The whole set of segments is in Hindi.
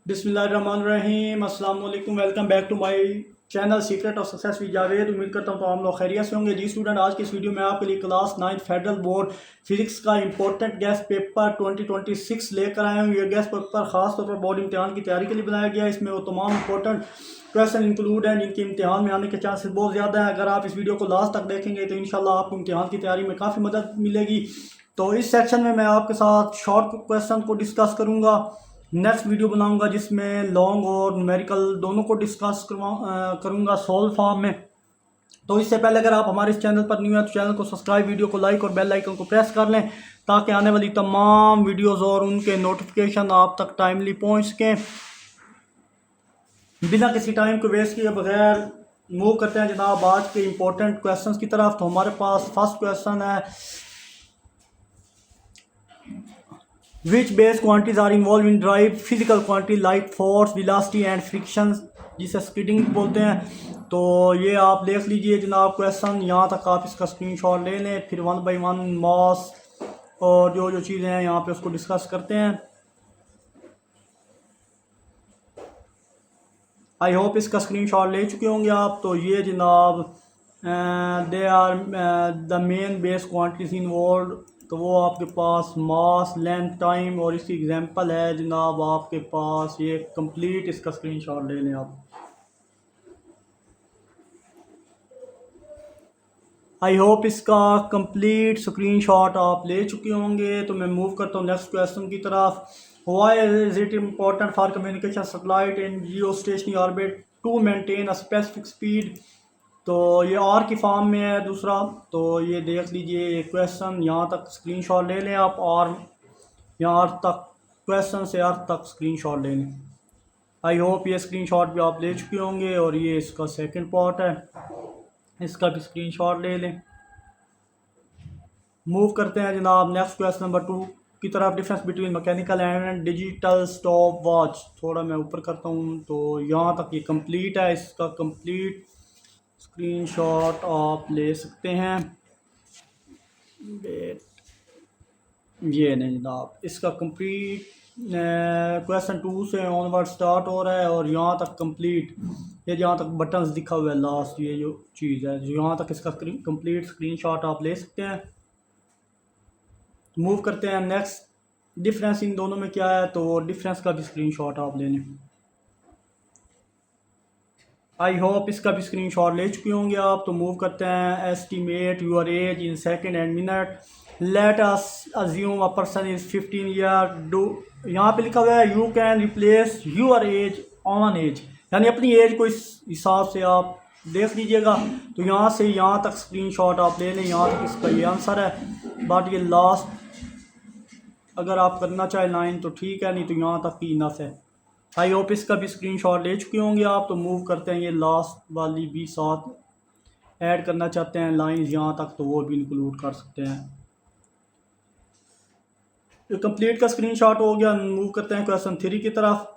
बिस्मिल्लाहिर्रहमानिर्रहीम अस्सलाम वालेकुम। Welcome back to my channel secret of success with Javed. उम्मीद करता हूँ तो हम लोग खैरियत से होंगे। जी स्टूडेंट, आज की इस वीडियो में आपके लिए क्लास 9 फेडरल बोर्ड फिजिक्स का इंपॉर्टेंट गेस्ट पेपर 2026 लेकर आए हूँ। ये गेस्ट पेपर खास तौर पर बोर्ड इम्तिहान की तैयारी के लिए बनाया गया है। इसमें वो तमाम इंपॉर्टेंट क्वेश्चन इंक्लूड हैं जिनके इम्तिहान में आने के चांसेस बहुत ज़्यादा है। अगर आप इस वीडियो को लास्ट तक देखेंगे तो इंशाल्लाह आपको इम्तिहान की तैयारी में काफ़ी मदद मिलेगी। तो इस सेक्शन में मैं आपके साथ शॉर्ट क्वेश्चन को डिस्कस करूँगा। नेक्स्ट वीडियो बनाऊंगा जिसमें लॉन्ग और न्यूमेरिकल दोनों को डिस्कस करूंगा सॉल्व फॉर्म में। तो इससे पहले अगर आप हमारे इस चैनल पर न्यू है तो चैनल को सब्सक्राइब, वीडियो को लाइक और बेल आइकन को प्रेस कर लें ताकि आने वाली तमाम वीडियोस और उनके नोटिफिकेशन आप तक टाइमली पहुंच सकें। बिना किसी टाइम को वेस्ट किए बगैर मूव करते हैं जनाब आज के इम्पोर्टेंट क्वेश्चंस की तरफ। तो हमारे पास फर्स्ट क्वेश्चन है, Which base quantities are involved in drive physical quantity like force, velocity and friction, जिसे स्कीडिंग बोलते हैं। तो ये आप देख लीजिए जनाब क्वेश्चन, यहाँ तक आप इसका स्क्रीनशॉट ले लें, फिर वन बाय वन मास और जो जो चीज़ें हैं यहाँ पे उसको डिस्कस करते हैं। आई होप इसका स्क्रीनशॉट ले चुके होंगे आप। तो ये जनाब they are the main base quantities involve. तो वो आपके पास मास, लेंथ, टाइम और इसकी एग्जांपल है जनाब आपके पास ये कंप्लीट इसका स्क्रीनशॉट ले लें आप। आई होप इसका कंप्लीट स्क्रीनशॉट आप ले चुके होंगे। तो मैं मूव करता हूँ नेक्स्ट क्वेश्चन की तरफ। Why is it important for communication satellite in geo stationary orbit to maintain a specific speed. तो ये आर की फॉर्म में है दूसरा। तो ये देख लीजिए ये क्वेश्चन, यहाँ तक स्क्रीनशॉट ले लें आप और यहाँ आर तक, क्वेश्चन से आर तक स्क्रीनशॉट ले लें। आई होप ये स्क्रीनशॉट भी आप ले चुके होंगे। और ये इसका सेकंड पार्ट है, इसका भी स्क्रीनशॉट ले लें। मूव करते हैं जनाब नेक्स्ट क्वेश्चन नंबर 2 की तरफ। Difference between mechanical and digital stop watch. थोड़ा मैं ऊपर करता हूँ। तो यहाँ तक ये कंप्लीट है, इसका कंप्लीट स्क्रीनशॉट आप ले सकते हैं। ये नहीं जनाब, इसका कंप्लीट क्वेश्चन 2 से ऑनवर्ड स्टार्ट हो रहा है और यहाँ तक कंप्लीट, ये जहाँ तक बटन्स दिखा हुआ है लास्ट, ये जो चीज़ है जो यहाँ तक इसका कंप्लीट स्क्रीनशॉट आप ले सकते हैं। मूव करते हैं नेक्स्ट। डिफरेंस इन दोनों में क्या है, तो डिफरेंस का भी स्क्रीनशॉट आप ले लें। आई होप इसका भी स्क्रीनशॉट ले चुके होंगे आप। तो मूव करते हैं। Estimate your age in second and minute. Let us assume a person is 15 year. Do, यहाँ पे लिखा हुआ है you can replace your age on age, यानी अपनी एज को इस हिसाब से आप देख लीजिएगा। तो यहाँ से यहाँ तक स्क्रीनशॉट आप ले लें। यहाँ तक इसका ये आंसर है, बट ये लास्ट अगर आप करना चाहें लाइन तो ठीक है, नहीं तो यहाँ तक ही इनफ है। आई होप इसका भी स्क्रीनशॉट ले चुके होंगे आप। तो मूव करते हैं, ये लास्ट वाली भी साथ ऐड करना चाहते हैं लाइंस यहाँ तक तो वो भी इंक्लूड कर सकते हैं। तो कंप्लीट का स्क्रीनशॉट हो गया। मूव करते हैं क्वेश्चन 3 की तरफ।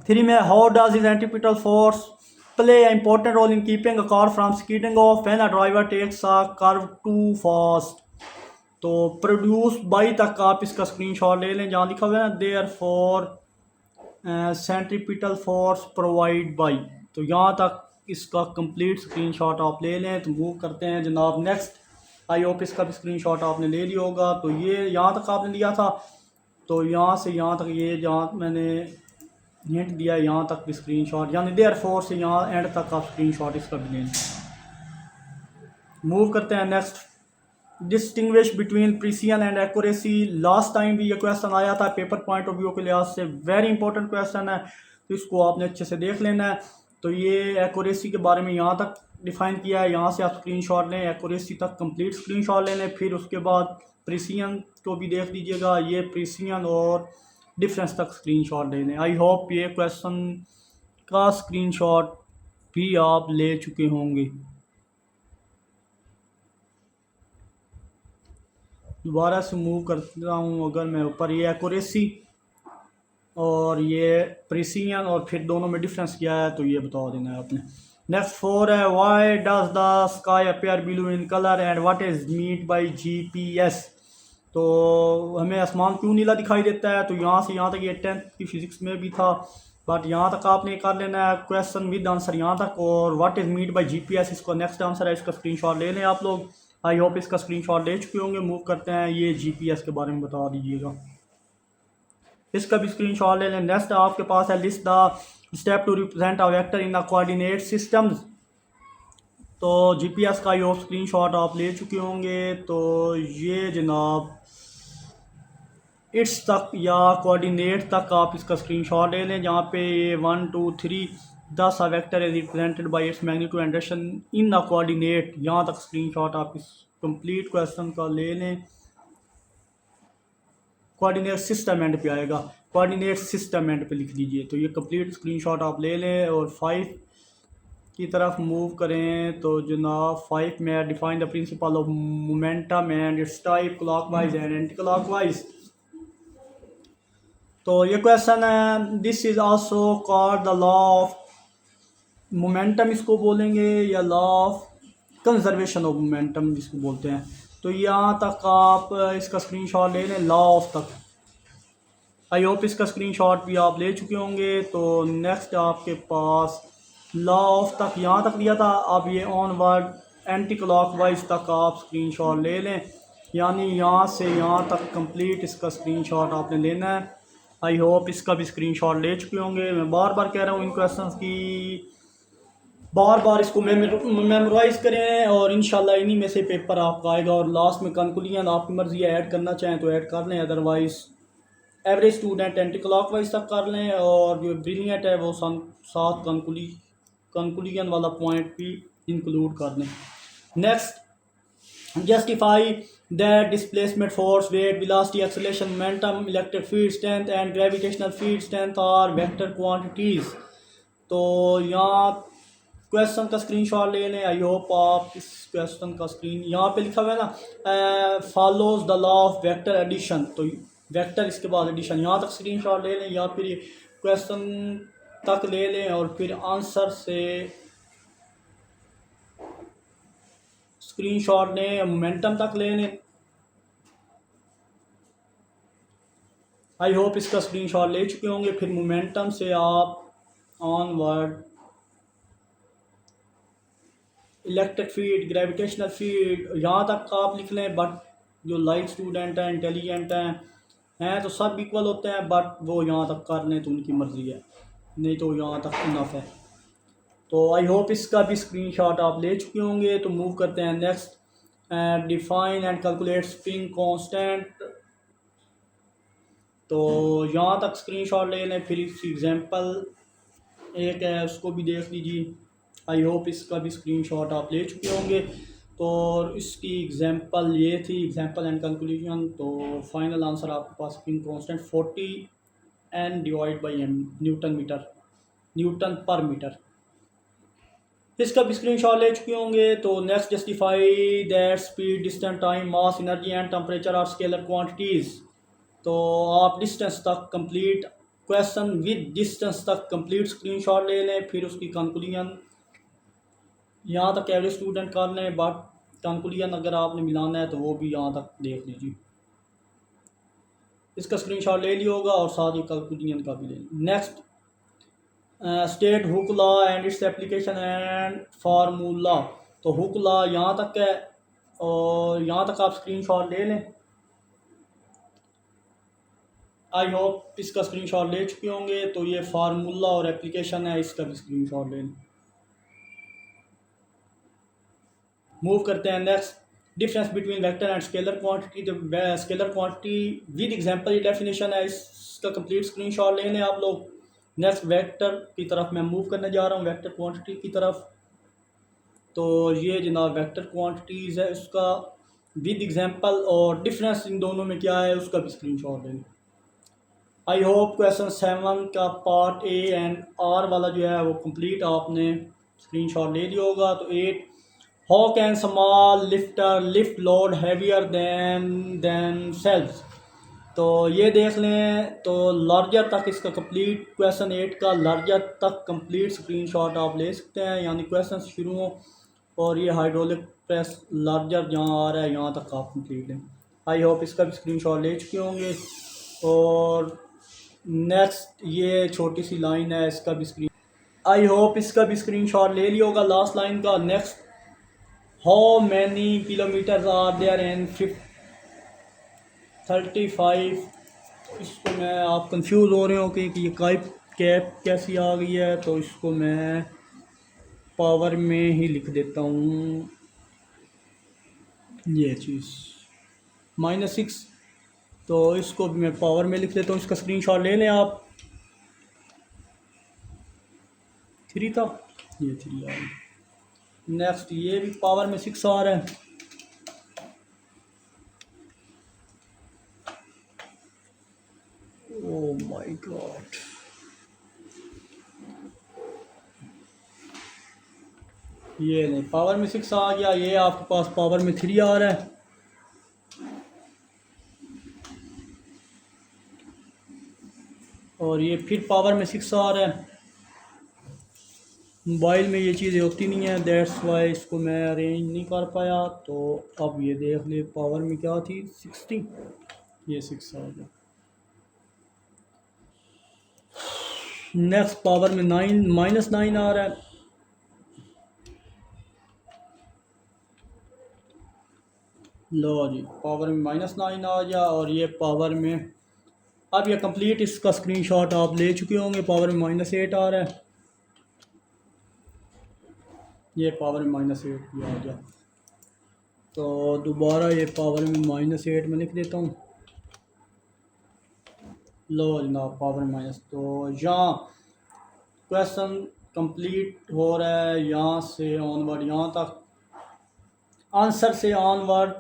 3 में how does is centripetal force play a important role in keeping a car from skidding off when a driver takes a curve too fast. तो प्रोड्यूस बाई तक आप इसका स्क्रीनशॉट ले लें, जहाँ लिखा हुआ है ना there for centripetal force provide by. तो यहाँ तक इसका कंप्लीट स्क्रीनशॉट आप ले लें। तो मूव करते हैं जनाब नेक्स्ट। आई होप इसका भी स्क्रीनशॉट आपने ले लिया होगा। तो ये यहाँ तक आपने लिया था, तो यहाँ से यहाँ तक ये जहाँ मैंने हिंट दिया है यहाँ तक भी स्क्रीनशॉट, यानी देयर फोर से यहाँ एंड तक आप स्क्रीनशॉट इसका भी ले लें। मूव करते हैं next. Distinguish between precision and accuracy. Last time भी ये क्वेश्चन आया था, पेपर पॉइंट ऑफ व्यू के लिहाज से वेरी इंपॉर्टेंट क्वेश्चन है, तो इसको आपने अच्छे से देख लेना है। तो ये एक्यूरेसी के बारे में यहाँ तक डिफाइन किया है, यहाँ से आप स्क्रीनशॉट लें, एक्यूरेसी तक कंप्लीट स्क्रीनशॉट ले लें। फिर उसके बाद प्रिसीजन को भी देख लीजिएगा, ये प्रिसीजन और डिफरेंस तक स्क्रीनशॉट ले लें। आई होप ये क्वेश्चन का स्क्रीनशॉट भी आप ले चुके होंगे। दोबारा से मूव करता हूँ अगर मैं ऊपर, ये एक्यूरेसी और ये प्रिसीजन और फिर दोनों में डिफरेंस क्या है तो ये बता देना है आपने। नेक्स्ट 4 है, why does the sky appear blue in colour and what is mean by GPS। तो हमें आसमान क्यों नीला दिखाई देता है, तो यहाँ से यहाँ तक ये 10th की फिज़िक्स में भी था, बट यहाँ तक आपने कर लेना है क्वेश्चन विद आंसर यहाँ तक। और what is meet by GPS, इसका नेक्स्ट आंसर है, इसका स्क्रीनशॉट ले लें आप लोग। आई होप इसका स्क्रीनशॉट ले चुके होंगे। मूव करते हैं, ये जीपीएस के बारे में बता दीजिएगा, इसका भी स्क्रीनशॉट ले लें। नेक्स्ट आपके पास है list the step to represent a vector in the coordinate systems. तो जीपीएस का ये स्क्रीनशॉट आप ले चुके होंगे। तो ये जनाब इट्स तक या कोऑर्डिनेट तक आप इसका स्क्रीनशॉट ले लें, जहाँ पे ये 1 2 3 10 a vector is represented by its magnitude and direction in the coordinate, यहाँ तक स्क्रीनशॉट आप इस कंप्लीट क्वेश्चन का ले लें। कोऑर्डिनेट सिस्टम एंड पे आएगा, कोऑर्डिनेट सिस्टम एंड पे लिख दीजिए। तो ये कंप्लीट स्क्रीनशॉट आप ले लें और 5 की तरफ मूव करें। तो जनाब 5 में define the principle of momentum and it's type clockwise and anti clockwise. तो ये क्वेश्चन है, this is also called the law of momentum इसको बोलेंगे, या law of conservation of momentum जिसको बोलते हैं। तो यहाँ तक आप इसका स्क्रीनशॉट ले लें, लॉ ऑफ तक। आई होप इसका स्क्रीनशॉट भी आप ले चुके होंगे। तो नेक्स्ट आपके पास लॉ ऑफ तक यहाँ तक दिया था, अब ये ऑनवर्ड एंटी क्लॉकवाइज तक आप स्क्रीनशॉट ले लें, यानी यहाँ से यहाँ तक कंप्लीट इसका स्क्रीनशॉट आपने लेना है। आई होप इसका भी स्क्रीनशॉट ले चुके होंगे। मैं बार बार कह रहा हूँ इन क्वेश्चंस की बार बार इसको मेमोराइज करें और इंशाल्लाह इन्हीं में से पेपर आपका आएगा। और लास्ट में कंक्लूजन आपकी मर्जी है, ऐड करना चाहें तो ऐड कर लें, otherwise average student anti clockwise तक कर लें, और जो ब्रिलियंट है वो साथ कंक्लूजन वाला पॉइंट भी इंक्लूड कर लें। Next, justify that displacement, force, weight, velocity, acceleration, momentum, electric field strength and gravitational field strength are vector quantities. तो यहाँ क्वेश्चन का स्क्रीनशॉट ले लें। आई होप आप इस क्वेश्चन का स्क्रीन यहाँ पे लिखा हुआ है ना, follows the law of vector addition. तो वेक्टर इसके बाद एडिशन, यहाँ तक स्क्रीनशॉट ले लें, या फिर क्वेश्चन तक ले लें और फिर आंसर से स्क्रीनशॉट लें, मोमेंटम तक ले लें। आई होप इसका स्क्रीनशॉट ले चुके होंगे। फिर मोमेंटम से आप onward electric field, gravitational field यहाँ तक आप लिख लें। बट जो लाइट स्टूडेंट हैं, इंटेलिजेंट हैं तो सब इक्वल होते हैं, बट वो यहाँ तक कर लें तो उनकी मर्ज़ी है, नहीं तो यहाँ तक इनफ है। तो आई होप इसका भी स्क्रीनशॉट आप ले चुके होंगे। तो मूव करते हैं next, define and calculate spring constant. तो यहाँ तक स्क्रीनशॉट ले लें। फिर इसकी एग्जांपल एक है, उसको भी देख लीजिए। आई होप इसका भी स्क्रीनशॉट आप ले चुके होंगे। तो इसकी एग्जांपल ये थी, एग्जांपल एंड कंक्लूजन। तो फाइनल आंसर आपके पास spring constant 40 N divide by M, newton per metre. इसका भी स्क्रीनशॉट ले चुके होंगे। तो next, justify that speed, distance, time, mass, energy and temperature are scalar quantities. तो आप डिस्टेंस तक कंप्लीट क्वेश्चन विद डिस्टेंस तक कंप्लीट स्क्रीनशॉट ले लें। फिर उसकी कंक्लूजन यहाँ तक एवरेज स्टूडेंट कर लें, बट कंक्लूजन अगर आपने मिलाना है तो वो भी यहाँ तक देख लीजिए। इसका स्क्रीनशॉट ले लिया होगा और साथ ही कंक्लूजन का भी ले लें। Next, state Hooke law and its application and formula. तो हुक लॉ यहाँ तक है और यहाँ तक आप स्क्रीनशॉट ले लें। आई होप इसका स्क्रीनशॉट ले चुके होंगे। तो ये फार्मूला और एप्लीकेशन है, इसका भी स्क्रीनशॉट ले लें। मूव करते हैं next, difference between vector and scalar quantity. तो scalar quantity with example definition है, इसका कंप्लीट स्क्रीनशॉट ले लें आप लोग। नेक्स्ट, वेक्टर की तरफ मैं मूव करने जा रहा हूँ, वेक्टर क्वांटिटी की तरफ। तो ये जनाब वेक्टर क्वांटिटीज़ है, उसका विद एग्जांपल और डिफरेंस इन दोनों में क्या है उसका भी स्क्रीनशॉट ले लें। आई होप क्वेश्चन 7 का पार्ट ए एंड आर वाला जो है वो कंप्लीट आपने स्क्रीनशॉट ले लिया होगा। तो 8, how can small lifter lift load heavier than cells. तो ये देख लें। तो लार्जर तक इसका कंप्लीट क्वेश्चन 8 का लार्जर तक कंप्लीट स्क्रीनशॉट आप ले सकते हैं, यानी क्वेश्चन शुरू हो और ये हाइड्रोलिक प्रेस लार्जर जहाँ आ रहा है यहाँ तक आप कंप्लीट लें। आई होप इसका भी स्क्रीनशॉट ले चुके होंगे। और नेक्स्ट ये छोटी सी लाइन है, इसका भी स्क्रीन, आई होप इसका भी स्क्रीनशॉट ले लिया होगा लास्ट लाइन का। Next, how many kilometres are there in 35। इसको मैं, आप कंफ्यूज हो रहे हो कि ये कैप कैसी आ गई है, तो इसको मैं पावर में ही लिख देता हूँ ये चीज़ -6। तो इसको भी मैं पावर में लिख देता हूँ, इसका स्क्रीनशॉट ले लें आप। 3 था, ये 3 आ गई। नेक्स्ट ये भी पावर में 6 आ रहा है। ओ माय गॉड, ये नहीं, पावर में 6 आ गया। ये आपके पास पावर में 3 आ रहा है। और ये फिर पावर में 6 आ रहा है। मोबाइल में ये चीज़ें होती नहीं है, दैट्स वाई इसको मैं अरेंज नहीं कर पाया। तो अब ये देख ले, पावर में क्या थी, 60, ये 6 आ गया। नेक्स्ट पावर में 9 -9 आ रहा है। लो जी, पावर में -9 आ गया। और ये पावर में, अब ये कंप्लीट इसका स्क्रीनशॉट आप ले चुके होंगे। पावर में -8 आ रहा है। ये पावर में -8 भी आ गया। तो दोबारा ये पावर में -8 में लिख देता हूँ। लो जनाब, पावर माइनस। तो यहाँ क्वेश्चन कंप्लीट हो रहा है, यहाँ से ऑनवर्ड यहाँ तक, आंसर से ऑनवर्ड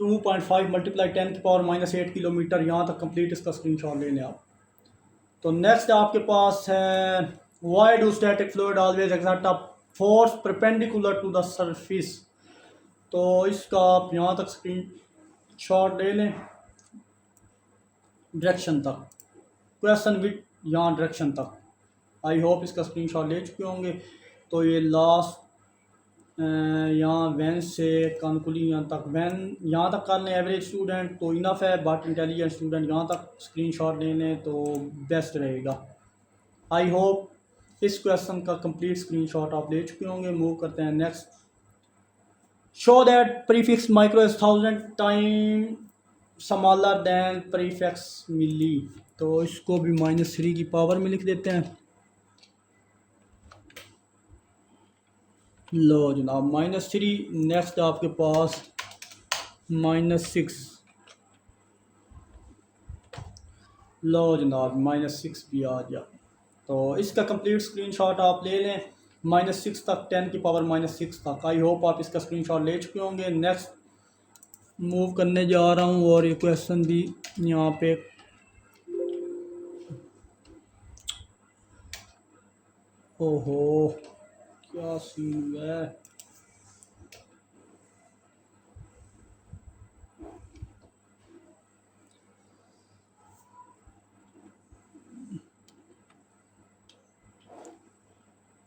2.5 × 10⁻⁻8 किलोमीटर यहाँ तक कंप्लीट। इसका स्क्रीनशॉट ले लें आप। तो नेक्स्ट आपके पास है, why do static fluid always exert a force perpendicular to the surface. तो इसका आप यहाँ तक स्क्रीन शॉट ले लें, डायरेक्शन तक, क्वेश्चन विद यहाँ डायरेक्शन तक। आई होप इसका स्क्रीनशॉट ले चुके होंगे। तो ये लास्ट यहाँ वैन से कानकुली यहाँ तक, वैन यहाँ तक कर लें एवरेज स्टूडेंट तो इनफ है, बट इंटेलिजेंट स्टूडेंट यहाँ तक स्क्रीनशॉट ले लें तो बेस्ट रहेगा। आई होप इस क्वेश्चन का कंप्लीट स्क्रीनशॉट आप ले चुके होंगे। मूव करते हैं next. Show that prefix micro is 1000 time smaller than prefix milli. तो इसको भी -3 की पावर में लिख देते हैं। लो जनाब, -3। नेक्स्ट आपके पास -6। लो जनाब, -6 भी आ गया। तो इसका कंप्लीट स्क्रीनशॉट आप ले लें, -6 तक, 10 की पावर -6 तक। आई होप आप इसका स्क्रीनशॉट ले चुके होंगे। नेक्स्ट मूव करने जा रहा हूँ, और ये क्वेश्चन भी यहाँ पे, ओहो क्या सीन है।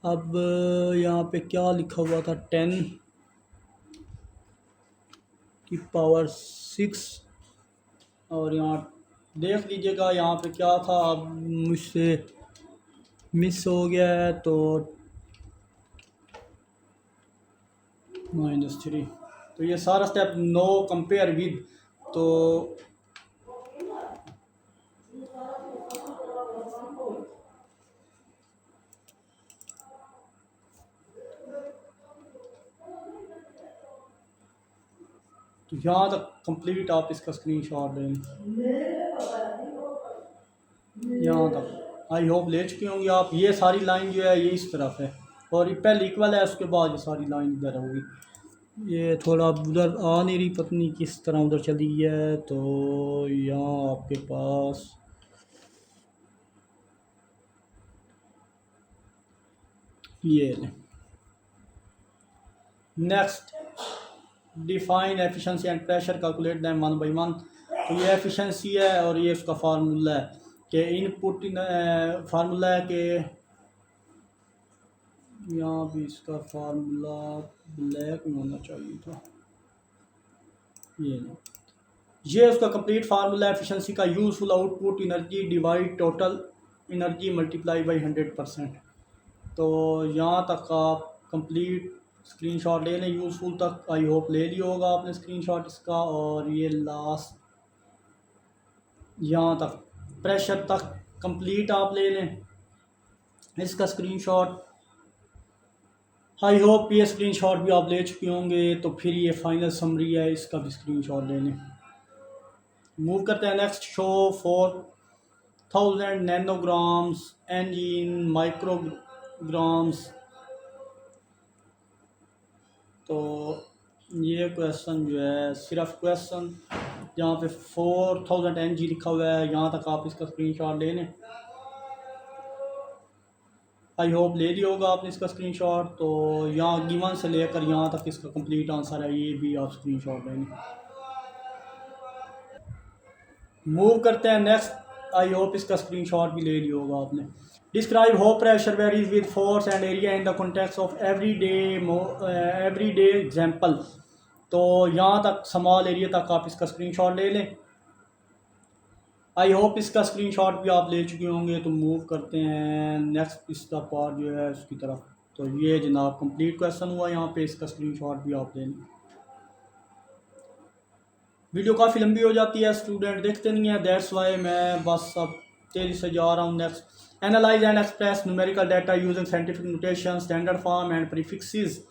अब यहाँ पे क्या लिखा हुआ था, 10 की पावर 6। और यहाँ देख लीजिएगा यहाँ पे क्या था, अब मुझसे मिस हो गया है। तो -3। तो ये सारा स्टेप नो कंपेयर विद। तो यहाँ तक कंप्लीट आप इसका स्क्रीनशॉट लें, यहाँ तक आई होप ले चुके होंगे आप। ये सारी लाइन जो है ये इस तरफ है, और ये पहले इक्वल है, उसके बाद ये सारी लाइन इधर होगी। ये थोड़ा उधर आ नहीं रही, पता नहीं किस तरह उधर चली गई है। तो यहाँ आपके पास ये next, define efficiency and pressure, calculate them 1 by 1। तो ये एफिशिएंसी है, और ये उसका फार्मूला है कि इनपुट फार्मूला है कि यहाँ भी इसका फार्मूला ब्लैक में होना चाहिए था, ये नहीं। ये उसका कंप्लीट फार्मूला है एफिशिएंसी का, useful output energy divide total energy multiply by 100%। तो यहाँ तक आप कंप्लीट स्क्रीनशॉट ले लें, यूज़फुल तक आई होप ले लिया होगा आपने स्क्रीनशॉट इसका। और ये लास्ट यहाँ तक प्रेशर तक कंप्लीट आप ले लें इसका स्क्रीनशॉट। आई होप ये स्क्रीनशॉट भी आप ले चुके होंगे। तो फिर ये फाइनल समरी है, इसका भी स्क्रीनशॉट ले लें। मूव करते हैं next. Show 4000 nanograms engine micrograms. तो ये क्वेश्चन जो है सिर्फ क्वेश्चन जहाँ पे 4000 NG लिखा हुआ है, यहाँ तक आप इसका स्क्रीनशॉट ले लें। आई होप ले लिया होगा आपने इसका स्क्रीनशॉट। तो यहाँ गिवन से लेकर यहाँ तक इसका कंप्लीट आंसर है, ये भी आप स्क्रीनशॉट ले लें। मूव करते हैं नेक्स्ट। आई होप इसका स्क्रीनशॉट भी ले लिया होगा आपने। Describe how pressure varies with force and area in the context of every day example. तो यहाँ तक स्मॉल एरिया तक आप इसका स्क्रीनशॉट ले लें। आई होप इसका स्क्रीनशॉट भी आप ले चुके होंगे। तो मूव करते हैं नेक्स्ट इसका पार्ट जो है उसकी तरफ। तो ये जनाब कंप्लीट क्वेश्चन हुआ, यहाँ पे इसका स्क्रीनशॉट भी आप ले लें। वीडियो काफ़ी लंबी हो जाती है, स्टूडेंट देखते नहीं है, दैट्स वाई मैं बस अब तेज़ी से जा रहा हूँ। Next, analyse and express numerical data using scientific notation standard form and prefixes.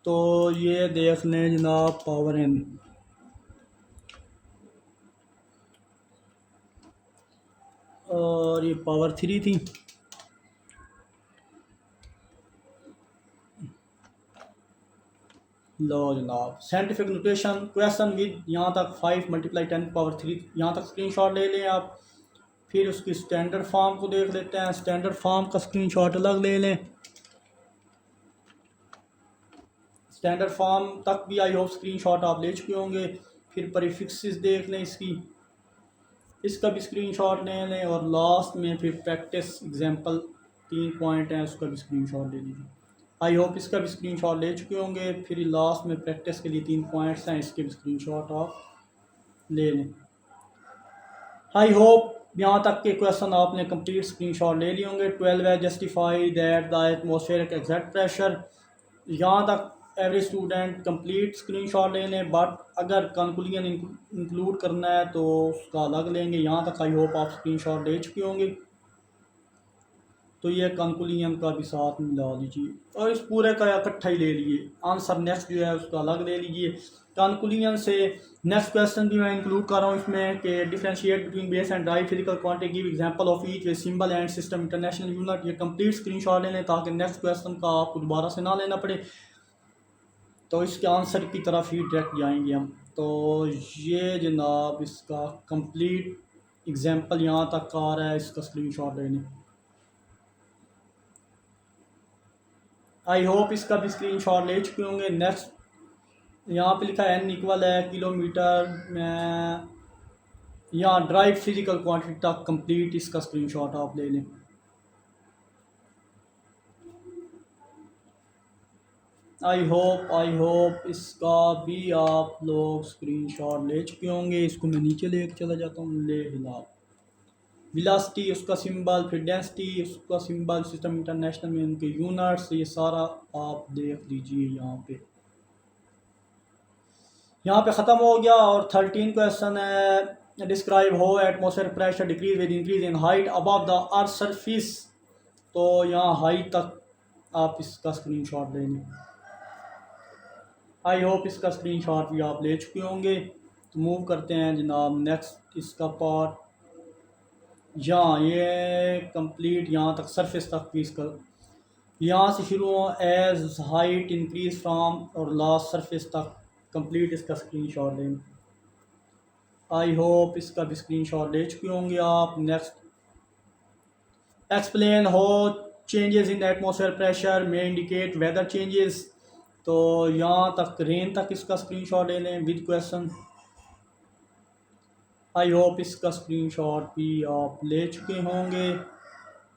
तो ये देख लें जनाब, पावर एन और ये पावर 3 थी। लो जनाब, साइंटिफिक नोटेशन क्वेश्चन विद यहाँ तक 5 × 10⁻³ यहाँ तक स्क्रीनशॉट ले लें आप। फिर उसकी स्टैंडर्ड फॉर्म को देख लेते हैं, स्टैंडर्ड फॉर्म का स्क्रीनशॉट अलग ले लें। स्टैंडर्ड फॉर्म तक भी आई होप स्क्रीनशॉट आप ले चुके होंगे। फिर प्रीफिक्सेस देख लें इसकी, इसका भी स्क्रीनशॉट ले लें। और लास्ट में फिर प्रैक्टिस एग्जांपल 3 पॉइंट हैं, उसका भी स्क्रीनशॉट ले लीजिए। आई होप इसका भी स्क्रीनशॉट ले चुके होंगे। फिर लास्ट में प्रैक्टिस के लिए 3 पॉइंट्स हैं, इसके भी स्क्रीनशॉट आप ले लें। आई होप यहाँ तक के क्वेश्चन आपने कंप्लीट स्क्रीनशॉट ले लिए होंगे। 12 है justify that the atmospheric exact pressure. यहाँ तक एवरी स्टूडेंट कंप्लीट स्क्रीनशॉट ले लें, बट अगर कंक्लूजन इंक्लूड करना है तो उसका अलग लेंगे। यहाँ तक आई होप आप स्क्रीनशॉट ले चुके होंगे। तो ये कंक्लूजन का भी साथ मिला लीजिए और इस पूरे का इकट्ठा ही ले लीजिए। आंसर नेक्स्ट जो है उसका अलग ले लीजिए। कंक्लूजन से नेक्स्ट क्वेश्चन भी मैं इंक्लूड कर रहा हूँ इसमें कि differentiate between base and dry physical quantity, give example of each with symbol and system international unit. ये कंप्लीट स्क्रीनशॉट ले लें ताकि नेक्स्ट क्वेश्चन का आपको दोबारा से ना लेना पड़े। तो इसके आंसर की तरफ ही डायरेक्ट जाएंगे हम। तो ये जनाब इसका कंप्लीट एग्जांपल यहाँ तक आ रहा है, इसका स्क्रीनशॉट ले लें। आई होप इसका भी स्क्रीनशॉट ले चुके होंगे। नेक्स्ट यहाँ पे लिखा है n इक्वल है किलोमीटर में, यहाँ ड्राइव फिजिकल क्वांटिटी तक कंप्लीट इसका स्क्रीनशॉट आप ले लें। आई होप इसका भी आप लोग स्क्रीनशॉट ले चुके होंगे। इसको मैं नीचे लेके चला जाता हूँ। ले जनाब, वेलोसिटी उसका सिंबल, फिर डेंसिटी उसका सिंबल, सिस्टम इंटरनेशनल में उनके यूनिट्स, ये सारा आप देख लीजिए। यहाँ पे ख़त्म हो गया। और 13 क्वेश्चन है, डिस्क्राइब हो atmosphere pressure decrease with increase in height above the earth surface. तो यहाँ हाइट तक आप इसका स्क्रीनशॉट ले लें। आई होप इसका स्क्रीनशॉट भी आप ले चुके होंगे। तो मूव करते हैं जनाब नेक्स्ट इसका पार्ट। यहाँ ये कंप्लीट यहाँ तक सरफेस तक भी इसका यहाँ से शुरू हो एज हाइट इंक्रीज फ्राम और लास्ट सरफेस तक कंप्लीट इसका स्क्रीनशॉट लें। आई होप इसका भी स्क्रीनशॉट ले चुके होंगे आप। नेक्स्ट, एक्सप्लेन हो चेंजेस इन एटमॉस्फेयर प्रेशर में इंडिकेट वेदर चेंजेस। तो यहाँ तक रेन तक इसका स्क्रीनशॉट ले लें विद क्वेश्चन। आई होप इसका स्क्रीनशॉट भी आप ले चुके होंगे।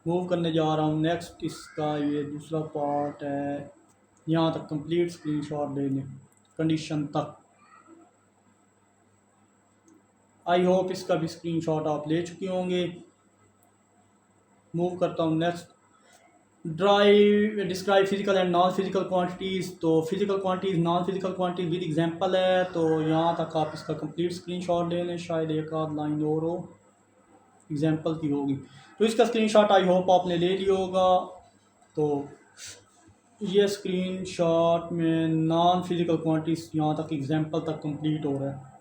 मूव करने जा रहा हूँ नेक्स्ट, इसका ये दूसरा पार्ट है। यहाँ तक कंप्लीट स्क्रीनशॉट ले लें कंडीशन तक। आई होप इसका भी स्क्रीनशॉट आप ले चुके होंगे। मूव करता हूँ next. Drive describe physical and non physical quantities. तो physical quantities non physical quantities with example है, तो यहाँ तक आप इसका कंप्लीट स्क्रीनशॉट ले लें, शायद एक आध लाइन और हो एग्जांपल की होगी। तो इसका स्क्रीनशॉट आई होप आपने ले लिया होगा। तो ये स्क्रीनशॉट में नॉन फिजिकल क्वांटिटीज यहाँ तक एग्जांपल तक कंप्लीट हो रहा है।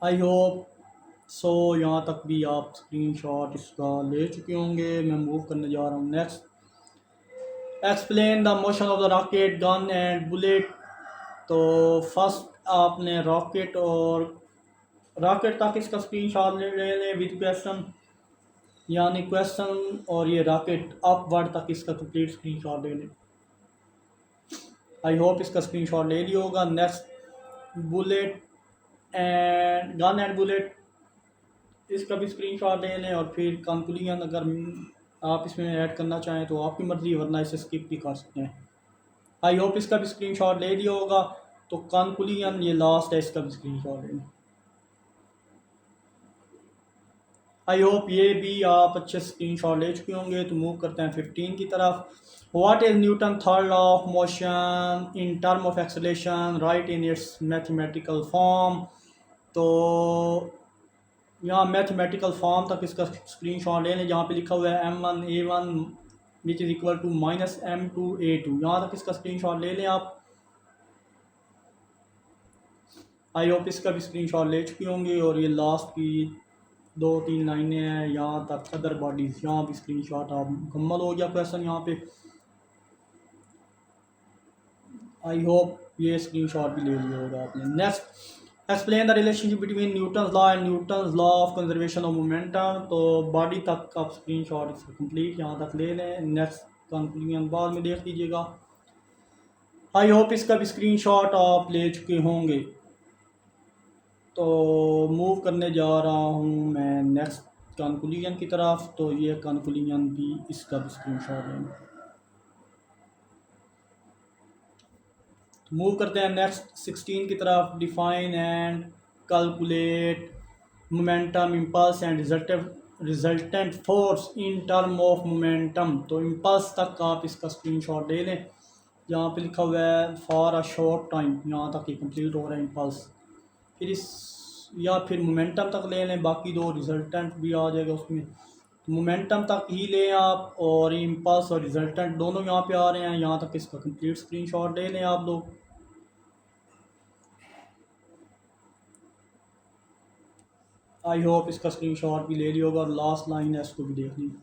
आई होप सो यहाँ तक भी आप स्क्रीनशॉट इसका ले चुके होंगे। मैं मूव करने जा रहा हूँ next. Explain the motion of the rocket gun and bullet. तो फर्स्ट आपने रॉकेट तक इसका स्क्रीनशॉट ले लें विद क्वेश्चन, यानी क्वेश्चन और ये रॉकेट अपवर्ड तक इसका कंप्लीट स्क्रीनशॉट ले लें। आई होप इसका स्क्रीनशॉट ले लिया होगा। Next bullet and gun and bullet, इसका भी स्क्रीनशॉट ले लें और फिर कंक्लूजन अगर आप इसमें ऐड करना चाहें तो आपकी मर्ज़ी, वरना इसे स्किप भी कर सकते हैं। आई होप इसका भी स्क्रीनशॉट ले लिया होगा। तो कंक्लूजन ये लास्ट है, इसका भी स्क्रीनशॉट ले लें। आई होप ये भी आप अच्छे स्क्रीनशॉट ले चुके होंगे। तो मूव करते हैं 15 की तरफ। What is Newton third law of motion in term of acceleration, right in its mathematical form. तो यहाँ मैथमेटिकल फॉर्म तक इसका स्क्रीनशॉट ले लें, जहाँ पे लिखा हुआ है m1a1 which is equal to minus m2a2। यहाँ तक इसका स्क्रीनशॉट ले लें आप। आई होप इसका भी स्क्रीनशॉट ले चुके होंगे। और ये लास्ट की 2-3 लाइनें हैं, यहाँ तक अदर बॉडीज़, यहाँ भी स्क्रीनशॉट आप मुकम्मल हो गया क्वेश्चन यहाँ पे। आई होप ये स्क्रीनशॉट भी ले लिया होगा आपने। Next, explain the relationship between Newton's law and Newton's law of conservation of momentum. तो बॉडी तक आप स्क्रीनशॉट इसका कंप्लीट यहाँ तक ले लें। नेक्स्ट कंक्लूजन बाद में देख लीजिएगा। आई होप इसका भी स्क्रीनशॉट आप ले चुके होंगे। तो मूव करने जा रहा हूँ मैं नेक्स्ट कंक्लूजन की तरफ। तो ये कंक्लूजन भी इसका भी स्क्रीनशॉट लेंगे। मूव करते हैं नेक्स्ट 16 की तरफ। Define and calculate momentum impulse and resultant force in term of momentum. तो इम्पल्स तक आप इसका स्क्रीनशॉट ले लें, यहाँ पे लिखा हुआ है फॉर अ शॉर्ट टाइम, यहाँ तक ये कंप्लीट हो रहा है इम्पल्स। फिर इस या फिर मोमेंटम तक ले लें, बाकी दो रिजल्टेंट भी आ जाएगा उसमें। तो मोमेंटम तक ही लें आप, और इम्पल्स और रिजल्टेंट दोनों यहाँ पे आ रहे हैं, यहाँ तक इसका कंप्लीट स्क्रीनशॉट ले लें आप लोग। आई होप इसका स्क्रीनशॉट भी ले लिया होगा और लास्ट लाइन है इसको भी देख लीजिए।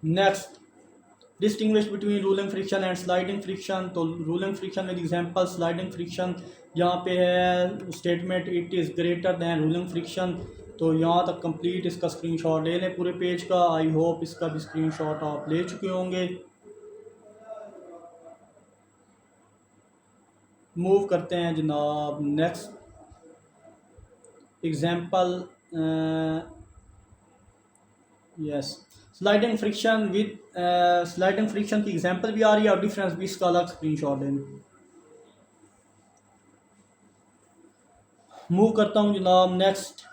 Next, distinguish between rolling friction and sliding friction. तो rolling friction with example, sliding friction यहाँ पे है statement it is greater than rolling friction. तो यहाँ तक कंप्लीट इसका स्क्रीनशॉट ले लें पूरे पेज का। आई होप इसका भी स्क्रीनशॉट आप ले चुके होंगे। मूव करते हैं जनाब next example. Yes, sliding friction with sliding friction की एग्जांपल भी आ रही है और डिफरेंस भी इसका अलग स्क्रीनशॉट लेंगे। मूव करता हूँ जनाब next.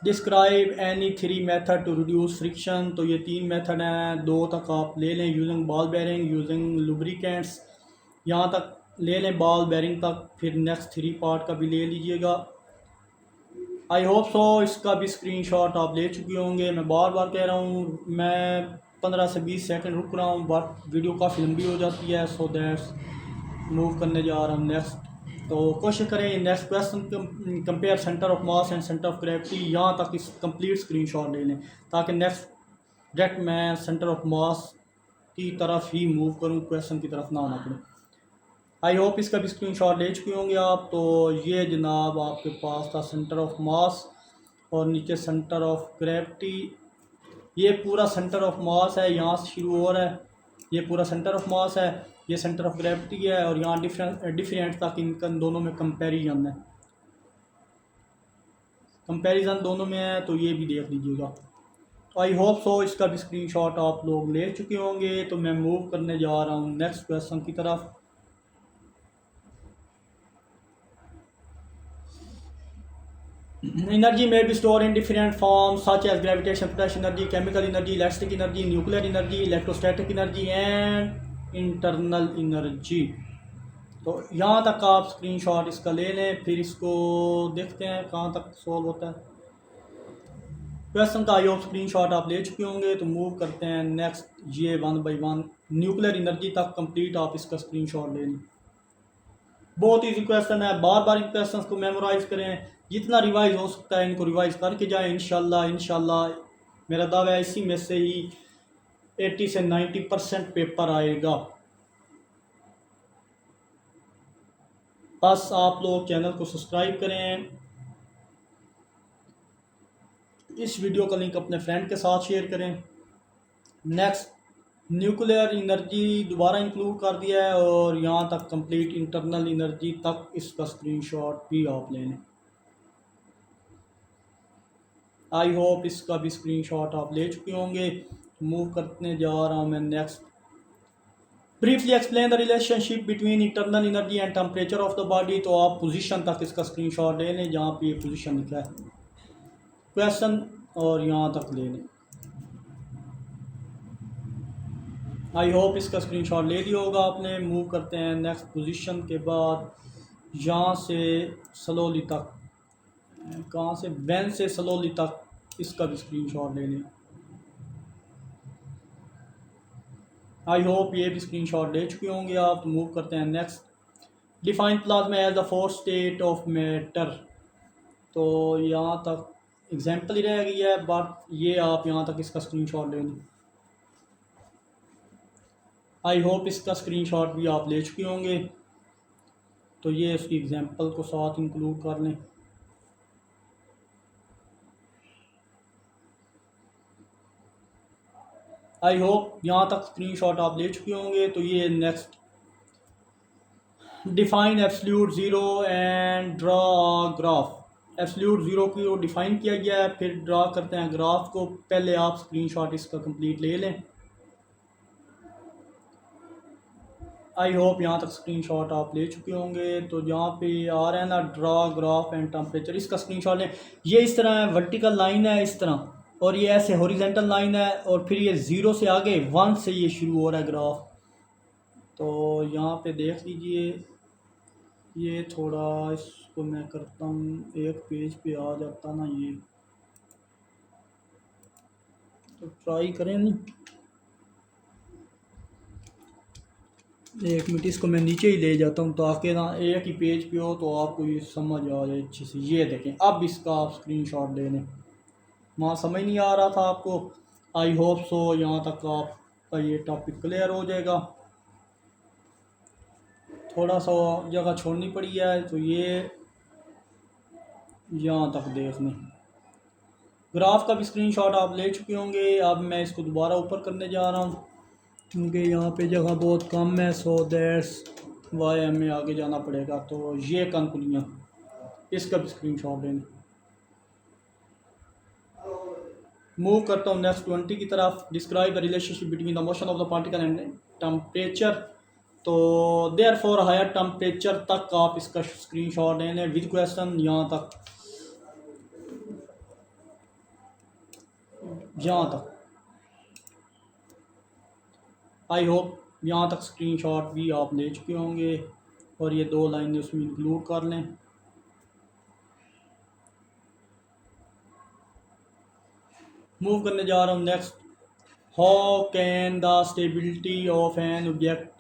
Describe any 3 method to reduce friction. तो ये 3 मेथड हैं, 2 तक आप ले लें, using ball bearing, using lubricants, यहाँ तक ले लें बॉल बेरिंग तक। फिर नेक्स्ट 3 पार्ट का भी ले लीजिएगा। आई होप सो इसका भी स्क्रीनशॉट आप ले चुके होंगे। मैं बार बार कह रहा हूँ, मैं 15 से 20 सेकंड रुक रहा हूँ, बट वीडियो काफ़ी लंबी हो जाती है, सो दैट्स मूव करने जा रहा हूँ नेक्स्ट। तो कोशिश करें next question compare centre of mass and centre of gravity, यहाँ तक इस कंप्लीट स्क्रीनशॉट ले लें, ताकि नेक्स्ट डायरेक्ट मैं सेंटर ऑफ मास की तरफ ही मूव करूँ, क्वेश्चन की तरफ ना आना पड़े। आई होप इसका भी स्क्रीनशॉट ले चुके होंगे आप। तो ये जनाब आपके पास था सेंटर ऑफ मास और नीचे सेंटर ऑफ ग्रेविटी। ये पूरा सेंटर ऑफ मास है, यहाँ से शुरू हो रहा है, ये पूरा सेंटर ऑफ मास है, ये सेंटर ऑफ ग्रेविटी है, और यहाँ डिफरेंट तक इनका दोनों में कंपैरिजन है, कंपैरिजन दोनों में है, तो ये भी देख लीजिएगा। तो आई होप सो इसका भी स्क्रीनशॉट आप लोग ले चुके होंगे। तो मैं मूव करने जा रहा हूँ नेक्स्ट क्वेश्चन की तरफ। Energy may be stored in different forms such as gravitation, potential energy, chemical energy, electric energy, nuclear energy, electrostatic energy and internal energy. तो यहाँ तक आप स्क्रीनशॉट इसका ले लें, फिर इसको देखते हैं कहाँ तक सॉल्व होता है। क्वेश्चन का आई होप स्क्रीनशॉट आप ले चुके होंगे। तो मूव करते हैं नेक्स्ट, ये 1 बाई 1 न्यूक्लियर एनर्जी तक कंप्लीट आप इसका स्क्रीनशॉट ले लें। बहुत इजी क्वेश्चन है, बार बार इन क्वेश्चन को मेमोराइज करें, जितना रिवाइज हो सकता है इनको रिवाइज करके जाएं। इंशाल्लाह मेरा दावा है इसी में से ही 80 से 90% पेपर आएगा। बस आप लोग चैनल को सब्सक्राइब करें, इस वीडियो का लिंक अपने फ्रेंड के साथ शेयर करें। नेक्स्ट, न्यूक्लियर एनर्जी दोबारा इंक्लूड कर दिया है और यहाँ तक कंप्लीट इंटरनल एनर्जी तक इसका स्क्रीनशॉट भी आप ले लें। आई होप इसका भी स्क्रीनशॉट आप ले चुके होंगे। मूव करने जा रहा हूँ मैं next. Briefly explain the relationship between internal energy and temperature of the body. तो आप पोजीशन तक इसका स्क्रीनशॉट ले लें जहाँ पे ये पोजीशन लिखा है क्वेश्चन, और यहाँ तक ले लें। आई होप इसका स्क्रीनशॉट ले लिया होगा आपने। मूव करते हैं नेक्स्ट पोजीशन के बाद, यहाँ से स्लोली तक, कहाँ से, वैन से स्लोली तक इसका भी स्क्रीनशॉट ले लें। आई होप ये भी स्क्रीनशॉट ले चुके होंगे आप। तो मूव करते हैं next. Define plasma as the fourth state of matter. तो यहाँ तक एग्जाम्पल ही रह गई है, बट ये आप यहाँ तक इसका स्क्रीनशॉट ले लें। आई होप इसका स्क्रीनशॉट भी आप ले चुके होंगे। तो ये उसकी एग्जांपल को साथ इंक्लूड कर लें। आई होप यहाँ तक स्क्रीनशॉट आप ले चुके होंगे। तो ये next, define absolute zero and draw graph. Absolute zero को डिफाइन किया गया है, फिर ड्रा करते हैं ग्राफ को। पहले आप स्क्रीनशॉट इसका कंप्लीट ले लें। आई होप यहाँ तक स्क्रीनशॉट आप ले चुके होंगे। तो जहाँ पे आ रहा है ना ड्रा ग्राफ एंड टेम्परेचर, इसका स्क्रीनशॉट लें। ये इस तरह है, वर्टिकल लाइन है इस तरह, और ये ऐसे हॉरिजेंटल लाइन है, और फिर ये 0 से आगे 1 से ये शुरू हो रहा है ग्राफ। तो यहाँ पे देख लीजिए, ये थोड़ा इसको मैं करता हूँ, एक पेज पे आ जाता ना ये, तो ट्राई करें। नहीं, एक मिनट, इसको मैं नीचे ही ले जाता हूँ ताकि ना एक ही पेज पे हो तो आपको ये समझ आ जाए अच्छे से। ये देखें, अब इसका आप स्क्रीनशॉट ले लें। वहाँ समझ नहीं आ रहा था आपको, आई होप सो यहाँ तक आपका ये टॉपिक क्लियर हो जाएगा। थोड़ा सा जगह छोड़नी पड़ी है, तो ये यहाँ तक देख लें। ग्राफ का भी स्क्रीनशॉट आप ले चुके होंगे। अब मैं इसको दोबारा ऊपर करने जा रहा हूँ क्योंकि यहाँ पे जगह बहुत कम है, सो दैट्स वाई हमें आगे जाना पड़ेगा। तो ये कनकुलियाँ, इसका भी स्क्रीनशॉट लें। मूव करता हूँ नेक्स्ट 20 की तरफ। Describe the relationship between the motion of the particle and temperature. तो देयर फॉर हायर टेम्परेचर तक आप इसका स्क्रीनशॉट ले लें विद क्वेश्चन। यहाँ तक आई होप यहाँ तक स्क्रीनशॉट भी आप ले चुके होंगे, और ये 2 लाइनें उसमें इंक्लूड कर लें। मूव करने जा रहा हूँ next. How can the stability of an object,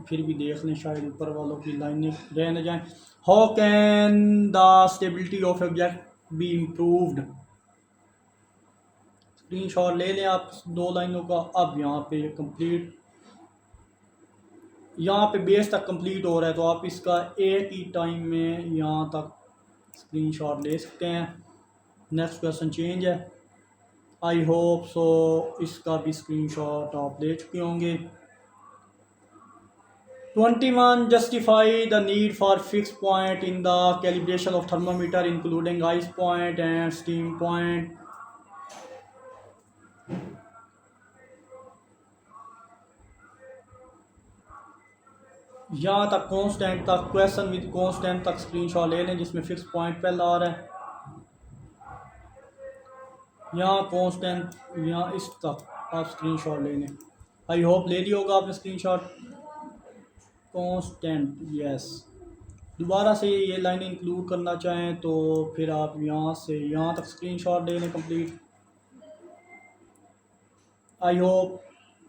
फिर भी देख लें शायद ऊपर वालों की लाइनें रह न जाएं। How can the stability of object be improved. Screenshot ले लें आप 2 लाइनों का। अब यहाँ पे कंप्लीट, यहाँ पे बेस तक कंप्लीट हो रहा है, तो आप इसका एक ही टाइम में यहाँ तक स्क्रीनशॉट ले सकते हैं। नेक्स्ट क्वेश्चन चेंज है। आई होप सो इसका भी स्क्रीनशॉट आप ले चुके होंगे। 21 justify the need for fix point in the calibration of thermometer including ice point and steam point. यहाँ तक कांस्टेंट तक, क्वेश्चन विद कांस्टेंट तक स्क्रीनशॉट ले लें जिसमें फिक्स पॉइंट पहला आ रहा है। यहाँ कांस्टेंट, यहाँ इस तक आप स्क्रीनशॉट ले लें। आई होप ले लिया होगा आपने स्क्रीनशॉट। Constant, yes. दोबारा से ये लाइन इंक्लूड करना चाहें तो फिर आप यहाँ से यहाँ तक स्क्रीनशॉट ले लें कंप्लीट। आई होप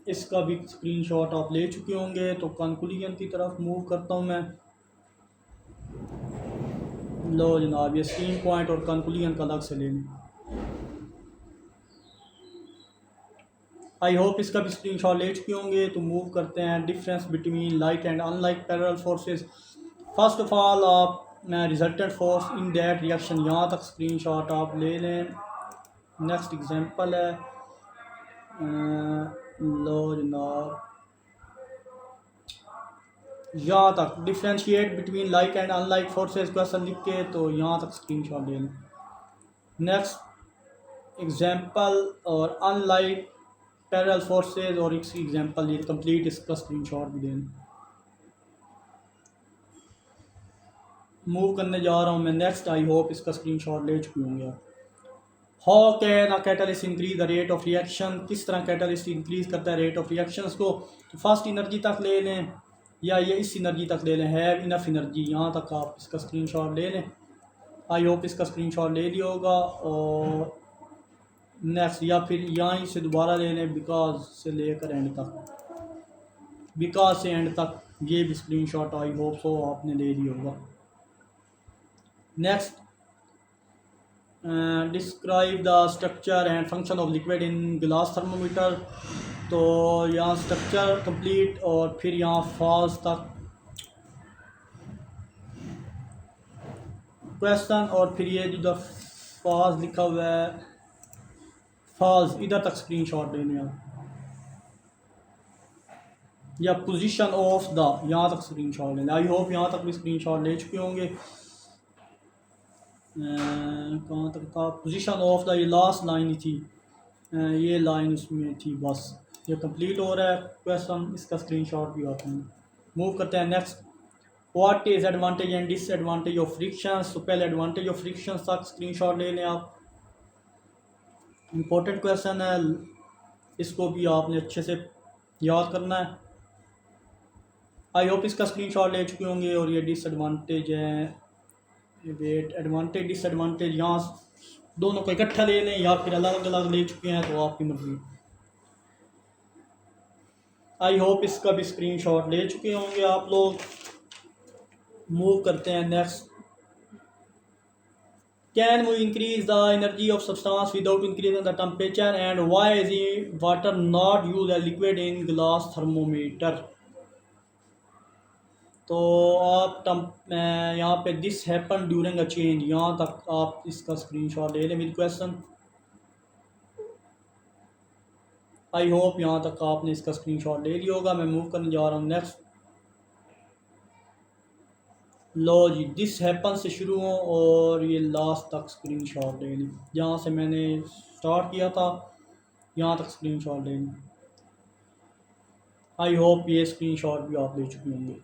इसका भी स्क्रीनशॉट आप ले चुके होंगे। तो कंक्लूजन की तरफ मूव करता हूँ मैं। लो जनाब, ये स्क्रीन पॉइंट और कंक्लूजन का अलग से ले लें। आई होप इसका भी स्क्रीनशॉट ले चुके होंगे। तो मूव करते हैं difference between like and unlike parallel forces. First of all आप resultant force in that reaction, यहाँ तक स्क्रीनशॉट आप ले लें। नेक्स्ट एग्जांपल है, लो जनाब, यहाँ तक differentiate between like and unlike forces question लिख के तो यहाँ तक स्क्रीनशॉट ले लें। नेक्स्ट एग्जांपल और अनलाइक पैरेलल फोर्सेस और इसकी एग्जांपल ये कंप्लीट इसका स्क्रीनशॉट भी दें। मूव करने जा रहा हूँ मैं नेक्स्ट। आई होप इसका स्क्रीनशॉट ले चुके होंगे आप। How can a catalyst increase the rate of reaction, किस तरह कैटलिस्ट इंक्रीज करता है रेट ऑफ रिएक्शंस को। तो फर्स्ट एनर्जी तक ले लें या ये इस एनर्जी तक ले लें, हैव इनफ एनर्जी, यहाँ तक आप इसका स्क्रीनशॉट ले लें। आई होप इसका स्क्रीनशॉट ले लिया होगा। और नेक्स्ट या फिर यहाँ से दोबारा ले लें बिकॉज से लेकर एंड तक, बिकॉज से एंड तक ये भी स्क्रीनशॉट आई होप सो आपने ले लिया होगा। Next, describe the structure and function of liquid in glass thermometer. तो यहाँ स्ट्रक्चर कंप्लीट और फिर यहाँ फॉल्स तक क्वेश्चन और फिर ये जो फॉल्स लिखा हुआ है, फॉल्स इधर तक स्क्रीनशॉट लेने आप, या पोजीशन ऑफ द, यहाँ तक स्क्रीनशॉट लेने। आई होप यहाँ तक भी स्क्रीनशॉट ले चुके होंगे। कहाँ तक था, पोजीशन ऑफ द, ये लास्ट लाइन ही थी, ये लाइन उसमें थी बस। ये कंप्लीट हो रहा है क्वेश्चन, इसका स्क्रीनशॉट भी आता है। मूव करते हैं next. What is advantage and disadvantage of friction. तो पहले एडवांटेज ऑफ फ्रिक्शन तक स्क्रीनशॉट ले लें आप। इम्पोर्टेंट क्वेश्चन है, इसको भी आपने अच्छे से याद करना है। आई होप इसका स्क्रीनशॉट ले चुके होंगे। और ये डिसएडवांटेज है, वेट, एडवांटेज डिसएडवांटेज यहाँ दोनों को इकट्ठा ले लें या फिर अलग अलग ले चुके हैं तो आपकी मर्जी। आई होप इसका भी स्क्रीनशॉट ले चुके होंगे आप लोग। मूव करते हैं next. Can we increase the energy of substance without increasing the temperature and why is water not use as liquid in glass thermometer. तो आप यहाँ पे this happen during a change, यहाँ तक आप इसका स्क्रीनशॉट ले लें विद क्वेश्चन। आई होप यहाँ तक आपने इसका स्क्रीनशॉट ले लिया होगा। मैं मूव करने जा रहा हूँ नेक्स्ट। लो जी, दिस हैपन से शुरू हो और ये लास्ट तक स्क्रीनशॉट ले लें, जहाँ से मैंने स्टार्ट किया था यहाँ तक स्क्रीनशॉट ले लें। आई होप ये स्क्रीनशॉट भी आप ले चुके होंगे।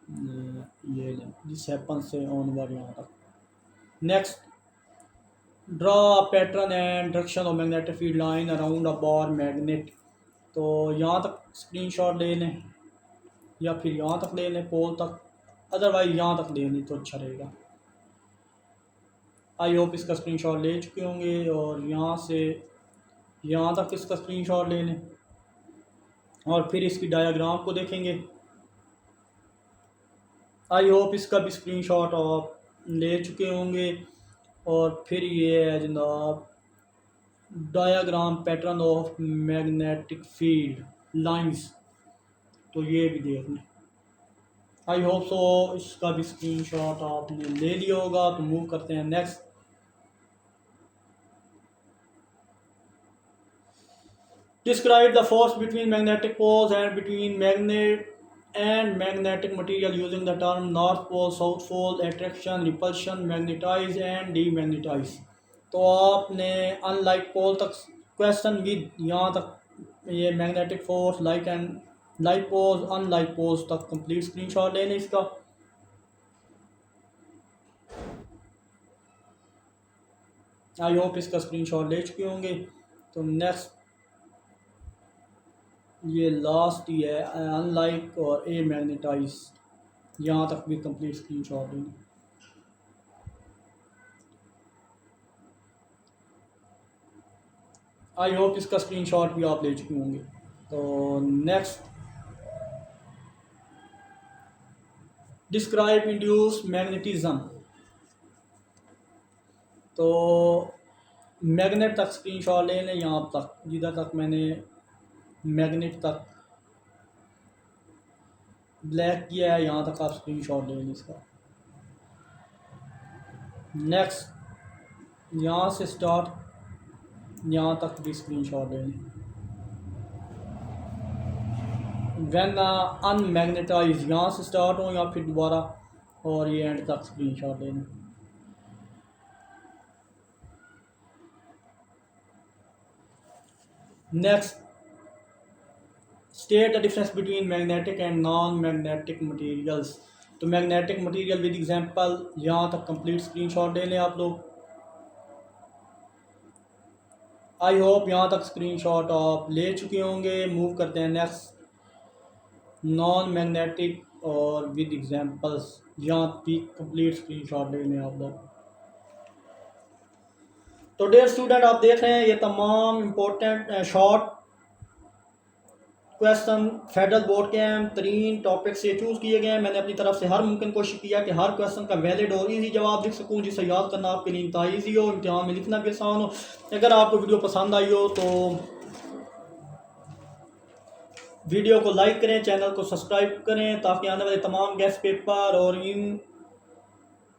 ये लें, दिस हैपन से ऑनवर्ड यहाँ तक। Next, draw pattern and direction of magnetic field line around a bar magnet. तो यहाँ तक स्क्रीनशॉट ले लें या फिर यहाँ तक ले लें पोल तक, अदरवाइज यहाँ तक ले लें तो अच्छा रहेगा। आई होप इसका स्क्रीनशॉट ले चुके होंगे। और यहाँ से यहाँ तक इसका स्क्रीनशॉट ले लें और फिर इसकी डायग्राम को देखेंगे। आई होप इसका भी स्क्रीनशॉट आप ले चुके होंगे। और फिर ये है जनाब diagram pattern of magnetic field lines, तो ये भी देख लें। आई होप सो इसका भी स्क्रीनशॉट आपने ले लिया होगा। तो मूव करते हैं next. Describe the force between magnetic poles and between magnet and magnetic material using the term north pole, south pole, attraction, repulsion, magnetize and demagnetize। तो आपने अनलाइक पोल तक क्वेश्चन विद यहाँ तक ये magnetic force like and like poles unlike poles तक कंप्लीट स्क्रीनशॉट ले लें इसका। आई होप इसका स्क्रीनशॉट ले चुके होंगे। तो नेक्स्ट ये लास्ट ही है, अनलाइक और ए मैग्नेटाइज, यहाँ तक भी कंप्लीट स्क्रीनशॉट लेंगे। आई होप इसका स्क्रीनशॉट भी आप ले चुके होंगे। तो नेक्स्ट, डिस्क्राइब इंड्यूस मैग्नेटिज्म। तो मैग्नेट तक स्क्रीनशॉट ले लें, यहाँ तक जिधर तक मैंने मैग्नेट तक ब्लैक किया है यहाँ तक आप स्क्रीनशॉट ले लें इसका। नेक्स्ट, यहाँ से स्टार्ट यहाँ तक भी स्क्रीनशॉट ले लें। व्हेन अनमैग्नेटाइज, यहाँ से स्टार्ट हो या फिर दोबारा और ये एंड तक स्क्रीनशॉट ले लें। Next, state the difference between magnetic and non magnetic materials. तो मैग्नेटिक मटेरियल विद एग्जांपल, यहाँ तक कंप्लीट स्क्रीनशॉट ले लें आप लोग। आई होप यहाँ तक स्क्रीनशॉट आप ले चुके होंगे। मूव करते हैं नेक्स्ट, नॉन मैग्नेटिक और विद एग्जांपल्स, यहाँ भी कंप्लीट स्क्रीनशॉट ले लें आप लोग। तो डियर स्टूडेंट, आप देख रहे हैं ये तमाम important short question federal board के अहम तरीन टॉपिक से चूज़ किए गए हैं। मैंने अपनी तरफ से हर मुमकिन कोशिश किया कि हर क्वेश्चन का वैलिड और इजी जवाब लिख सकूं, जिसे याद करना आपके लिए इंतहा ईजी हो, इम्तिहान में लिखना भी आसान हो। अगर आपको वीडियो पसंद आई हो तो वीडियो को लाइक करें, चैनल को सब्सक्राइब करें, ताकि आने वाले तमाम गेस्ट पेपर और इन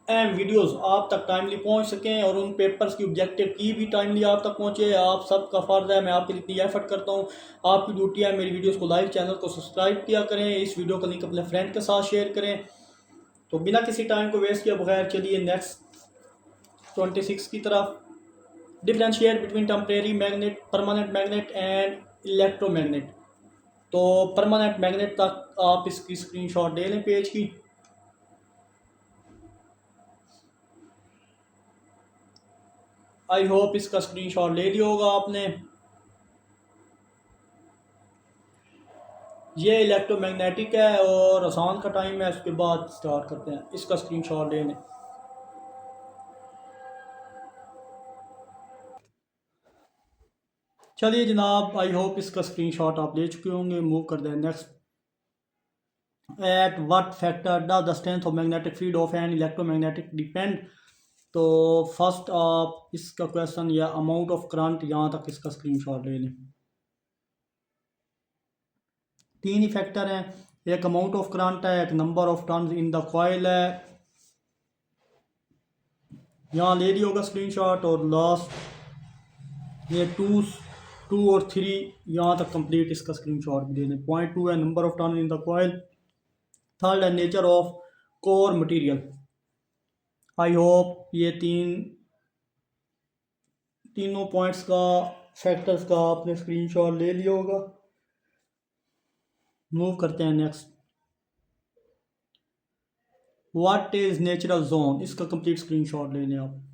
एंड वीडियोस आप तक टाइमली पहुंच सकें और उन पेपर्स की ऑब्जेक्टिव की भी टाइमली आप तक पहुंचे। आप सबका फ़र्ज़ है, मैं आपके लिए इतनी एफर्ट करता हूं, आपकी ड्यूटी है मेरी वीडियोस को लाइक, चैनल को सब्सक्राइब किया करें, इस वीडियो का लिंक अपने फ्रेंड के साथ शेयर करें। तो बिना किसी टाइम को वेस्ट किए बगैर चलिए नेक्स्ट 26 की तरफ। Differentiate between temporary magnet, permanent magnet and electromagnet. तो परमानेंट मैग्नेट तक आप इसकी स्क्रीनशॉट ले लें पेज की। आई होप इसका स्क्रीनशॉट ले लिया होगा आपने। ये इलेक्ट्रोमैग्नेटिक है और आसान का टाइम है, उसके बाद स्टार्ट करते हैं। इसका स्क्रीनशॉट ले लें। चलिए जनाब, आई होप इसका स्क्रीनशॉट आप ले चुके होंगे। मूव कर दें next, at what factor does the strength of magnetic field of an electromagnetic depend. तो फर्स्ट आप इसका क्वेश्चन या अमाउंट ऑफ करंट, यहाँ तक इसका स्क्रीनशॉट ले लें। तीन ही फैक्टर हैं, एक अमाउंट ऑफ करंट है, एक number of turns in the coil है, यहाँ ले लिया होगा स्क्रीनशॉट, और लास्ट ये टू और थ्री, यहाँ तक कंप्लीट इसका स्क्रीनशॉट भी दे दें। पॉइंट 2 है number of turn in the coil, third है nature of core material. I hope ये तीनों पॉइंट्स का, फैक्टर्स का आपने स्क्रीनशॉट ले लिया होगा। मूव करते हैं next, what is natural zone, इसका कंप्लीट स्क्रीनशॉट ले लें आप।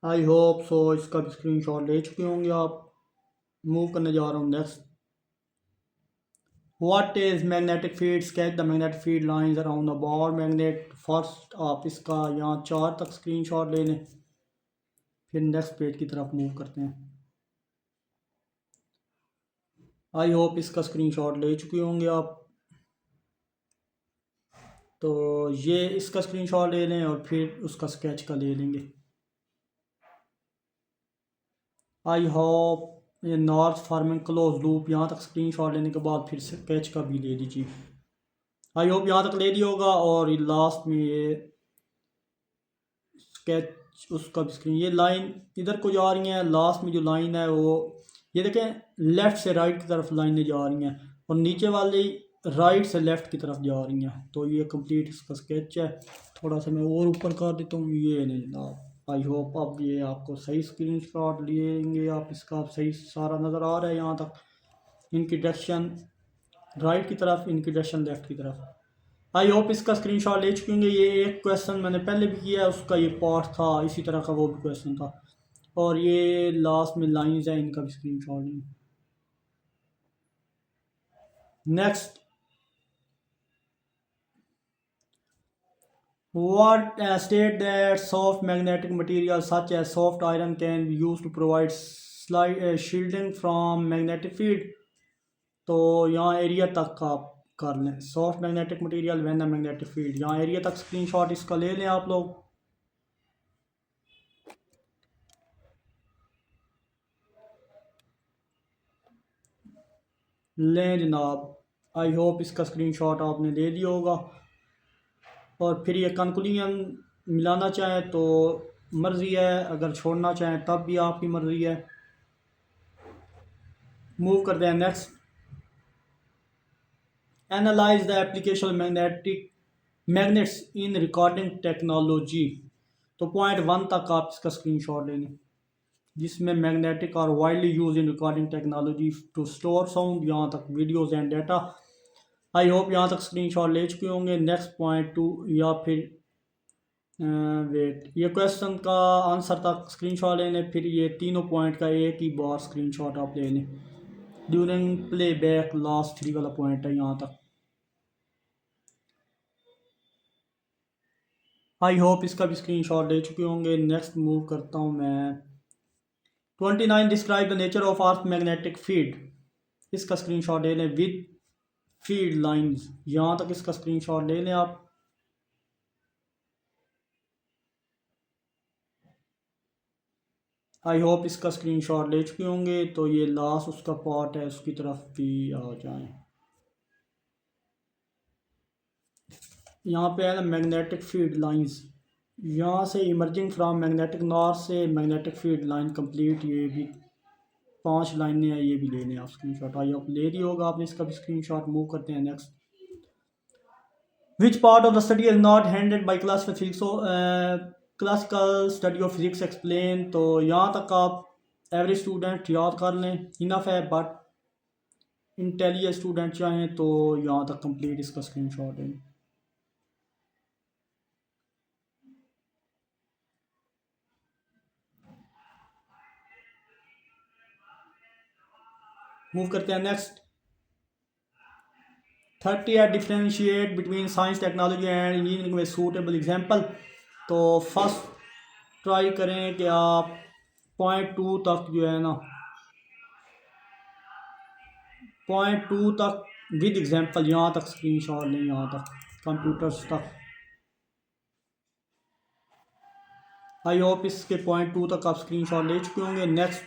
आई होप सो इसका भी स्क्रीनशॉट ले चुके होंगे आप। मूव करने जा रहा हूँ next, what is magnetic field, sketch the magnetic field lines around the bar magnet. First आप इसका यहाँ 4 तक स्क्रीनशॉट ले लें, फिर नेक्स्ट पेज की तरफ मूव करते हैं। आई होप इसका स्क्रीनशॉट ले चुके होंगे आप। तो ये इसका स्क्रीनशॉट ले लें और फिर उसका स्केच का ले लेंगे। आई होप ये नॉर्थ फार्मिंग क्लोज लूप, यहाँ तक स्क्रीनशॉट लेने के बाद फिर स्केच का भी ले लीजिए। आई होप यहाँ तक ले लिया होगा। और लास्ट में ये स्केच, उसका भी स्क्रीन, ये लाइन इधर को जा रही हैं, लास्ट में जो लाइन है वो ये देखें लेफ़्ट से राइट की तरफ लाइनें जा रही हैं, और नीचे वाली राइट से लेफ़्ट की तरफ जा रही हैं। तो ये कंप्लीट इसका स्केच है। थोड़ा सा मैं और ऊपर कर देता हूँ, ये नहीं जनाब। आई होप अब ये आपको सही स्क्रीनशॉट लेंगे आप, इसका सही सारा नज़र आ रहा है यहाँ तक। इनकी डायरेक्शन राइट की तरफ, इनकी डायरेक्शन लेफ़्ट की तरफ। आई होप इसका स्क्रीनशॉट ले चुके होंगे। ये एक क्वेश्चन मैंने पहले भी किया है, उसका ये पार्ट था, इसी तरह का वो भी क्वेश्चन था। और ये लास्ट में लाइंस हैं, इनका भी स्क्रीनशॉट लें। Next, what state that soft magnetic material such as soft iron can be used to provide shielding from magnetic field। तो यहाँ एरिया तक आप कर लें, soft magnetic material when the magnetic field, यहाँ एरिया तक स्क्रीनशॉट इसका ले लें आप लोग। लें जनाब, आई होप इसका स्क्रीनशॉट आपने ले लिया होगा। और फिर ये कंक्लूजन मिलाना चाहें तो मर्ज़ी है, अगर छोड़ना चाहें तब भी आपकी मर्ज़ी है। मूव करते हैं next. Analyse the application magnetic magnets in recording technology. तो पॉइंट 1 तक आप इसका स्क्रीनशॉट ले लें, जिसमें मैग्नेटिक और widely use in recording technology to store sound, यहाँ तक videos and data. I hope यहाँ तक स्क्रीनशॉट ले चुके होंगे। नेक्स्ट पॉइंट 2 या फिर वेट, ये क्वेश्चन का आंसर तक स्क्रीनशॉट ले लें, फिर ये तीनों पॉइंट का एक ही बार स्क्रीनशॉट आप ले लें। ड्यूरिंग प्ले बैक लास्ट 3 वाला पॉइंट है यहाँ तक। आई होप इसका भी स्क्रीनशॉट ले चुके होंगे। नेक्स्ट मूव करता हूँ मैं। 29 describe the nature of earth magnetic field. इसका स्क्रीनशॉट ले लें विद फील्ड लाइंस, यहाँ तक इसका स्क्रीनशॉट ले लें आप। आई होप इसका स्क्रीनशॉट ले चुके होंगे। तो ये लास्ट उसका पार्ट है, उसकी तरफ भी आ जाएं। यहाँ पे है ना मैग्नेटिक फील्ड लाइंस, यहाँ से इमर्जिंग फ्रॉम मैग्नेटिक नॉर्थ से मैग्नेटिक फील्ड लाइन कंप्लीट, ये भी 5 लाइनें हैं, ये भी लेने आप स्क्रीनशॉट। आई होप ले रही होगा आपने इसका भी स्क्रीनशॉट। मूव करते हैं next. Which part of the study is not handed by classical physics. Classical study of physics explain. तो यहाँ तक आप एवरेज स्टूडेंट याद कर लें, इनफ है। बट इंटेलिजेंट स्टूडेंट चाहें तो यहाँ तक कंप्लीट इसका स्क्रीनशॉट है। मूव करते हैं नेक्स्ट। 30 है differentiate between science technology and engineering में सूटेबल एग्जांपल। तो फर्स्ट ट्राई करें कि आप पॉइंट 2 तक जो है ना, पॉइंट 2 तक विद एग्जांपल यहाँ तक स्क्रीनशॉट लें, यहाँ तक कंप्यूटर्स तक। आई होप इसके पॉइंट 2 तक आप स्क्रीनशॉट ले चुके होंगे। नेक्स्ट,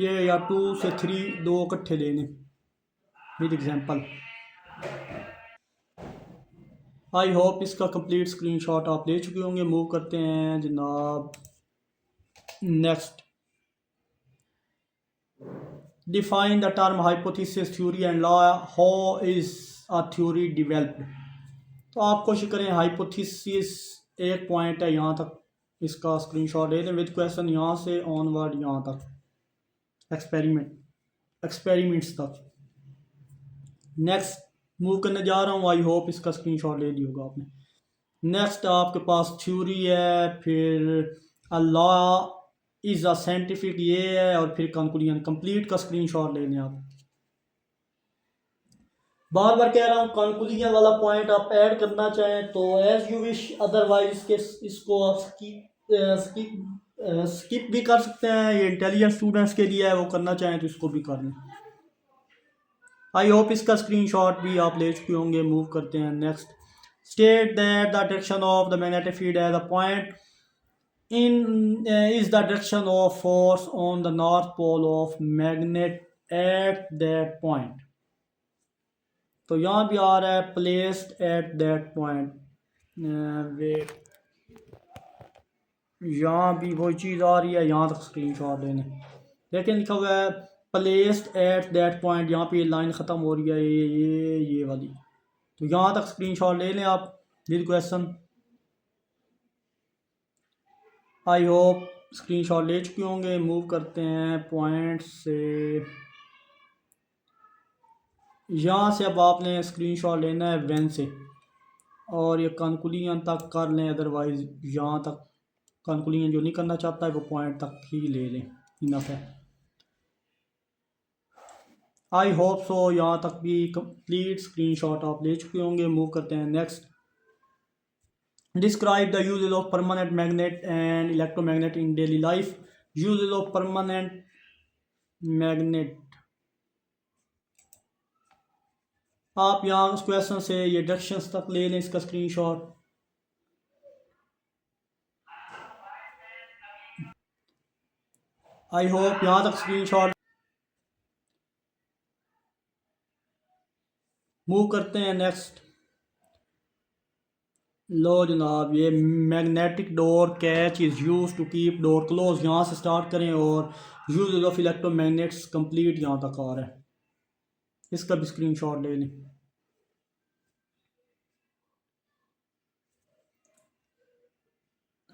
ये या 2 से 3 दो इकट्ठे लेने विद एग्जांपल। आई होप इसका कंप्लीट स्क्रीनशॉट आप ले चुके होंगे। मूव करते हैं जनाब next. Define the term hypothesis theory and law, how is a theory developed. तो आप कोशिश करें हाइपोथेसिस एक पॉइंट है, यहाँ तक इसका स्क्रीनशॉट ले लें विद क्वेश्चन, यहाँ से ऑनवर्ड यहाँ तक एक्सपेरिमेंट्स तक। नेक्स्ट मूव करने जा रहा हूँ। आई होप इसका स्क्रीनशॉट ले लिया होगा आपने। नेक्स्ट आपके पास थ्योरी है, फिर अल्लाह इज़ अ साइंटिफिक ये है, और फिर कंक्लूजन कंप्लीट का स्क्रीनशॉट ले लें आप। बार बार कह रहा हूँ कंक्लूजन वाला पॉइंट आप ऐड करना चाहें तो एज यू विश, अदरवाइज के इसको आप स्किप भी कर सकते हैं। ये इंटेलिजेंट स्टूडेंट्स के लिए है, वो करना चाहें तो इसको भी कर लें। आई होप इसका स्क्रीनशॉट भी आप ले चुके होंगे। मूव करते हैं next. State that the direction of the magnetic field as a point in is the direction of force on the north pole of magnet at that point। तो यहाँ भी आ रहा है placed at that point। Wait, यहाँ भी वही चीज़ आ रही है, यहाँ तक स्क्रीनशॉट लेने। लेकिन लिखा हुआ है placed at that point, यहाँ पे ये लाइन ख़त्म हो रही है, ये वाली। तो यहाँ तक स्क्रीनशॉट ले लें आप with question. I hope screenshot ले चुके होंगे। मूव करते हैं पॉइंट से यहाँ से अब आपने स्क्रीनशॉट लेना है वैन से और ये कनकुलियाँ तक कर लें, अदरवाइज़ यहाँ तक कनकुलियाँ जो नहीं करना चाहता है वो पॉइंट तक ही ले लें, इनफ है। आई होप सो यहाँ तक भी कंप्लीट स्क्रीनशॉट आप ले चुके होंगे। मूव करते हैं next. Describe the uses of permanent magnet and electromagnet in daily life. Uses of permanent magnet, आप यहाँ उस क्वेश्चन से ये डायरेक्शंस तक ले लें इसका स्क्रीनशॉट। आई होप यहाँ तक स्क्रीनशॉट। मूव करते हैं नेक्स्ट। लो जनाब, ये magnetic door catch is use to keep door close, यहाँ से स्टार्ट करें और यूज ऑफ इलेक्ट्रोमैग्नेट्स कंप्लीट यहाँ तक आ रहा है, इसका भी स्क्रीनशॉट ले लें।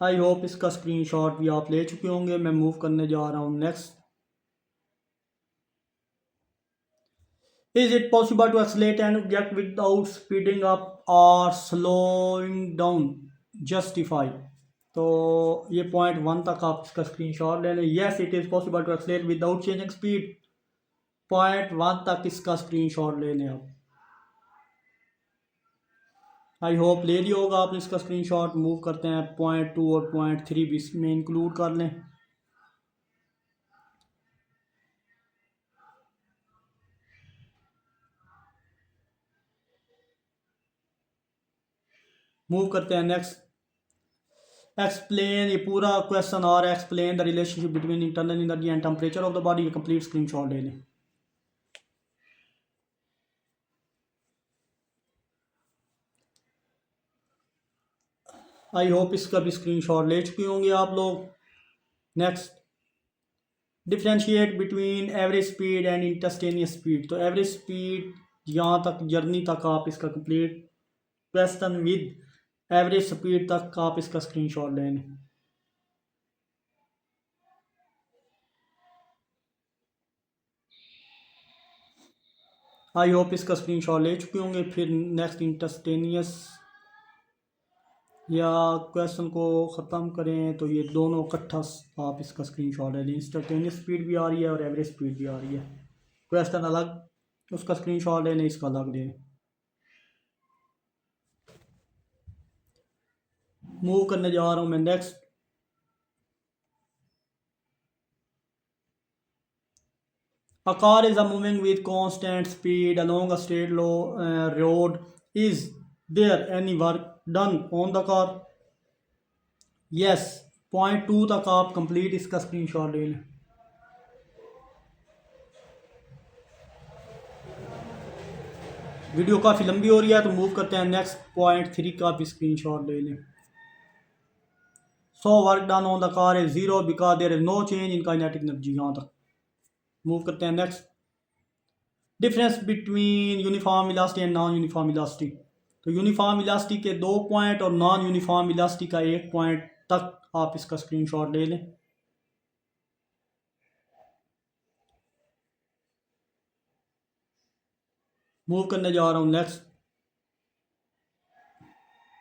आई होप इसका स्क्रीनशॉट भी आप ले चुके होंगे। मैं मूव करने जा रहा हूँ next. Is it possible to accelerate an object without speeding up और स्लोइंग डाउन, जस्टिफाई। तो ये पॉइंट 1 तक आप इसका स्क्रीनशॉट ले लें। Yes it is possible to accelerate without changing speed, point 1 तक इसका स्क्रीनशॉट ले लें आप। आई होप ले लिया होगा आपने इसका स्क्रीनशॉट। मूव करते हैं पॉइंट 2 और पॉइंट 3 भी इसमें इंक्लूड कर लें। मूव करते हैं नेक्स्ट। एक्सप्लेन, ये पूरा क्वेश्चन आ रहा है, explain the relationship between internal energy and temperature of the body. ये कंप्लीट स्क्रीनशॉट ले लें। आई होप इसका भी स्क्रीनशॉट ले चुके होंगे आप लोग। Next. Differentiate between average speed and instantaneous speed. तो एवरेज स्पीड यहाँ तक जर्नी तक आप इसका complete question with average speed तक आप इसका स्क्रीनशॉट ले लें। आई होप इसका स्क्रीनशॉट ले चुके होंगे। फिर नेक्स्ट इंस्टेंटेनियस या क्वेश्चन को ख़त्म करें तो ये दोनों इकट्ठा आप इसका स्क्रीनशॉट ले लें। इंस्टेंटेनियस स्पीड भी आ रही है और एवरेज स्पीड भी आ रही है। क्वेश्चन अलग, उसका स्क्रीनशॉट ले लें, इसका अलग लें। मूव करने जा रहा हूँ मैं next. A car is moving with constant speed along a straight road. Is there any work done on the car? Yes. Point 2 तक आप कंप्लीट इसका स्क्रीनशॉट ले लें। वीडियो काफ़ी लंबी हो रही है तो मूव करते हैं नेक्स्ट। पॉइंट 3 का भी स्क्रीनशॉट ले लें। So work done on the car is 0 because there is no change in kinetic energy. यहाँ तक मूव करते हैं next. Difference between uniform elastic and non uniform elastic. तो यूनिफॉर्म इलास्टिक के 2 पॉइंट और नॉन यूनिफॉर्म इलास्टिक का 1 पॉइंट तक आप इसका स्क्रीनशॉट ले लें। मूव करने जा रहा हूँ नेक्स्ट।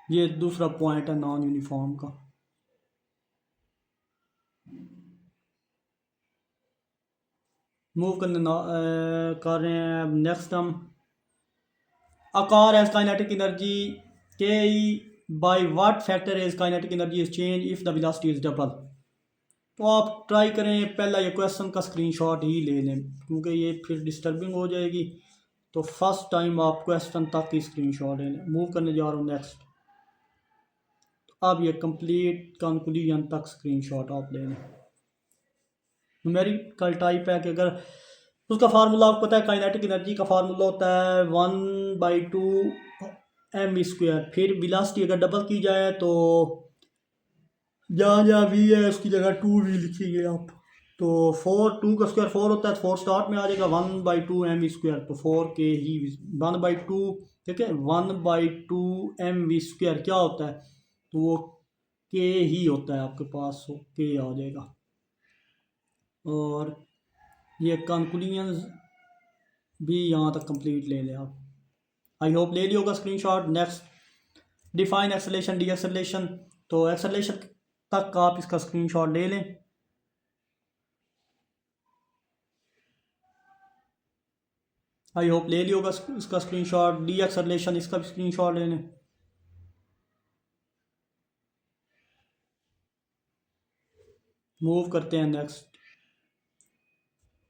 ये दूसरा पॉइंट है नॉन यूनिफॉर्म का। मूव करने कर रहे हैं नेक्स्ट हम। A car has kinetic energy Ke by what factor is kinetic energy is changed if the velocity is double। तो आप ट्राई करें पहला ये क्वेश्चन का स्क्रीनशॉट ही ले लें क्योंकि ये फिर डिस्टर्बिंग हो जाएगी। तो फर्स्ट टाइम आप क्वेश्चन तक की स्क्रीनशॉट ले लें। मूव करने जा रहा हूँ नेक्स्ट। अब ये कंप्लीट कंक्लूजन तक स्क्रीनशॉट आप ले लें। न्यूमेरिकल टाइप है कि अगर उसका फार्मूला आपको पता है, काइनेटिक एनर्जी का फार्मूला होता है 1/2 mv²। फिर वेलोसिटी अगर डबल की जाए तो जहाँ जहाँ v है उसकी जगह 2v लिखिए आप। तो 2 का स्क्वायर 4 होता है, 4 स्टार्ट में आ जाएगा 1/2 mv²। तो 4 के ही 1/2, ठीक है, 1/2 mv² क्या होता है, तो वो के ही होता है आपके पास, तो के आ जाएगा। और ये कंक्लूजन भी यहाँ तक कंप्लीट ले लें आप। आई होप ले लिया होगा screenshot. Next, define acceleration D acceleration, तो एक्सेलेरेशन तक आप इसका स्क्रीनशॉट ले लें। आई होप ले लिया होगा इसका स्क्रीनशॉट। डी एक्सेलेरेशन, इसका भी स्क्रीनशॉट ले लें। मूव करते हैं next.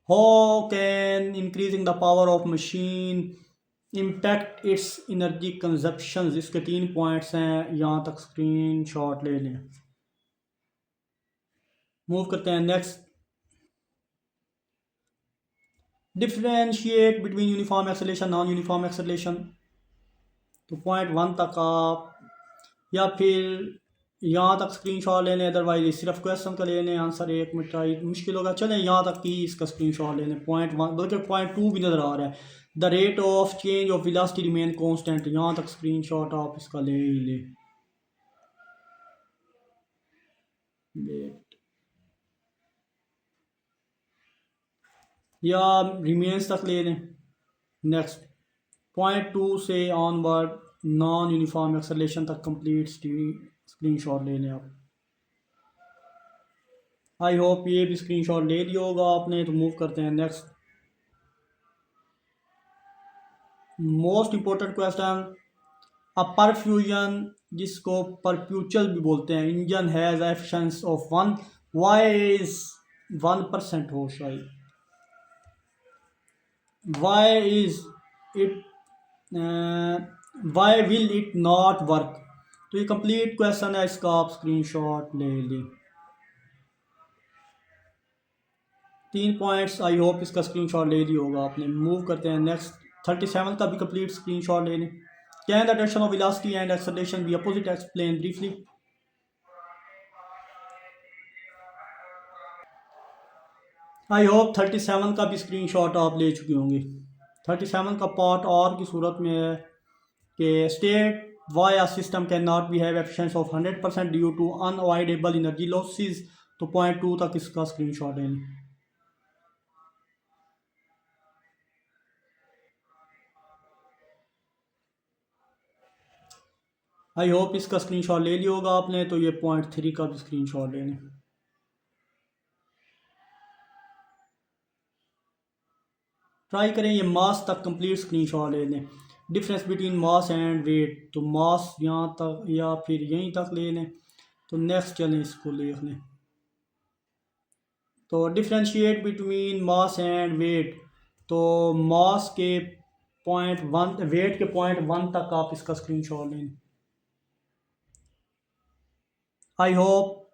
How can increasing the power of machine impact it's energy consumption, इसके 3 पॉइंट्स हैं, यहाँ तक स्क्रीन शॉट ले लें। मूव करते हैं next. Differentiate between uniform acceleration non uniform acceleration, तो पॉइंट 1 तक आप, या फिर यहाँ तक स्क्रीनशॉट ले लें, अदरवाइज सिर्फ क्वेश्चन का ले लें, आंसर 1 में ट्राई मुश्किल होगा। चलें यहाँ तक की इसका स्क्रीनशॉट ले लें। पॉइंट 1 बल्कि पॉइंट 2 भी नज़र आ रहा है। The rate of change of velocity remain constant, यहाँ तक स्क्रीनशॉट आप इसका ले ही लें। या रिमेन्स तक ले लें। नेक्स्ट, पॉइंट 2 से ऑनवर्ड नॉन यूनिफॉर्म एक्सेलेरेशन तक कंप्लीट स्क्रीनशॉट ले लें आप। आई होप ये भी स्क्रीनशॉट ले लिया होगा आपने। तो मूव करते हैं next. Most important question, a perfusion, जिसको परप्यूचल भी बोलते हैं, engine has efficiency of 1, why is 1% हो शायद, why is it, why will it not work. तो ये कंप्लीट क्वेश्चन है, इसका आप स्क्रीनशॉट ले लें। 3 पॉइंट्स, आई होप इसका स्क्रीनशॉट ले लिया होगा आपने। मूव करते हैं नेक्स्ट। 37 का भी कंप्लीट स्क्रीनशॉट ले लें। Can the direction of velocity and acceleration be opposite, explain briefly. I hope 37 का भी स्क्रीनशॉट आप ले चुके होंगे। 37 का पार्ट और की सूरत में है कि state why a system can not be have efficiency of 100% due to unavoidable energy losses, तो पॉइंट 2 तक इसका स्क्रीनशॉट ले लें। आई होप इसका स्क्रीनशॉट ले लिया होगा आपने। तो ये पॉइंट 3 का भी स्क्रीनशॉट ले लें। ट्राई करें ये मास तक कंप्लीट स्क्रीनशॉट ले लें। Difference between mass and weight, तो मास यहाँ तक या फिर यहीं तक ले लें। तो नेक्स्ट चलें, इसको लिख लें। तो differentiate between mass and weight, तो मास के पॉइंट 1, वेट के पॉइंट 1 तक आप इसका स्क्रीनशॉट लें। आई होप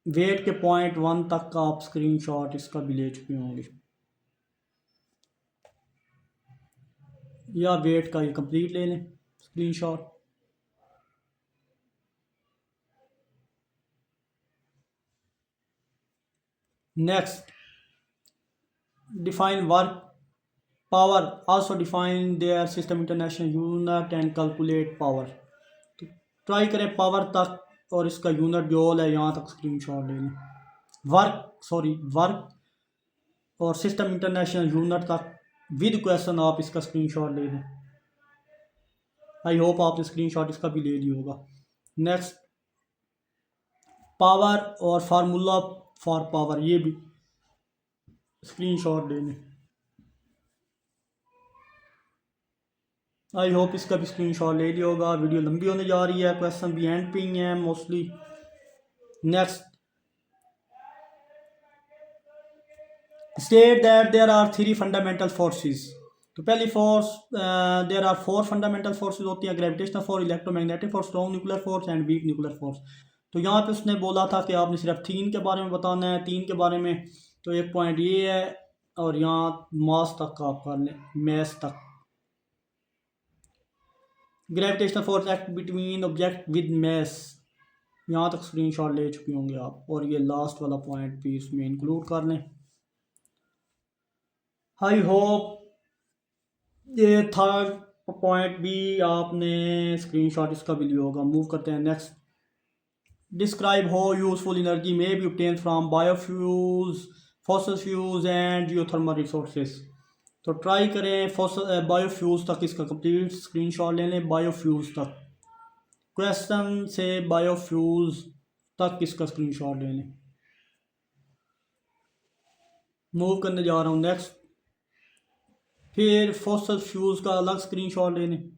वेट के पॉइंट 1 तक का आप स्क्रीनशॉट इसका भी ले चुके होंगे, या वेट का ये कंप्लीट ले लें screenshot. Next, define work power, also define there system international unit and calculate power. तो ट्राई करें पावर तक और इसका यूनिट जो है यहाँ तक स्क्रीनशॉट ले लें। वर्क और सिस्टम इंटरनेशनल यूनिट तक विद क्वेश्चन आप इसका स्क्रीनशॉट ले लें। आई होप आपने स्क्रीनशॉट इसका भी ले लिया होगा। नेक्स्ट, पावर और फार्मूला फॉर पावर, ये भी स्क्रीनशॉट ले लें। आई होप इसका भी स्क्रीनशॉट ले लिया होगा। वीडियो लंबी होने जा रही है, क्वेश्चन भी एंड पे ही हैं mostly. Next, state that there are 3 fundamental forces. तो पहली force, there are 4 fundamental forces होती हैं, gravitational force, electromagnetic force, strong nuclear force and weak nuclear force. तो यहाँ पे उसने बोला था कि आपने सिर्फ 3 के बारे में बताना है, 3 के बारे में। तो एक पॉइंट ये है, और यहाँ मास तक आप कर लें, मैस तक। Gravitational force act between object with mass, यहाँ तक स्क्रीनशॉट ले चुके होंगे आप। और ये लास्ट वाला पॉइंट भी इसमें इंक्लूड कर लें। आई होप ये थर्ड पॉइंट भी आपने स्क्रीनशॉट इसका भी लिया होगा। मूव करते हैं next. Describe how useful energy may be obtained from biofuels, fossil fuels and geothermal resources. तो ट्राई करें फॉसल बायोफ्यूल्स तक इसका कंप्लीट स्क्रीनशॉट ले लें। बायोफ्यूल्स तक क्वेश्चन से बायोफ्यूल्स तक इसका स्क्रीनशॉट ले लें। मूव करने जा रहा हूँ नेक्स्ट। फिर फॉसल फ्यूल्स का अलग स्क्रीनशॉट ले लें।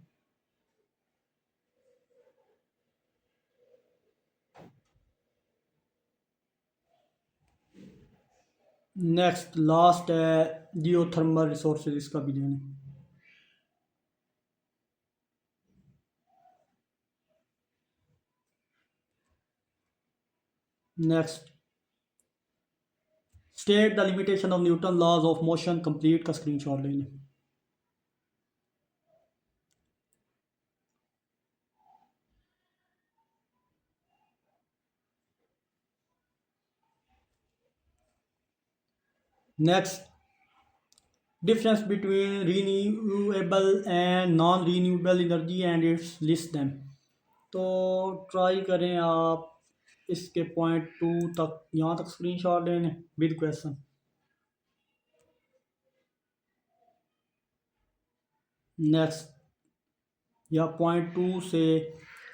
नेक्स्ट लास्ट है जियोथर्मल रिसोर्सेज, इसका भी लें। Next state the limitation of Newton laws of motion complete का स्क्रीनशॉट ले लें। Next difference between renewable and non renewable energy and its list them. तो ट्राई करें आप इसके पॉइंट 2 तक यहाँ तक स्क्रीनशॉट लेने विद क्वेश्चन। नेक्स्ट या पॉइंट 2 से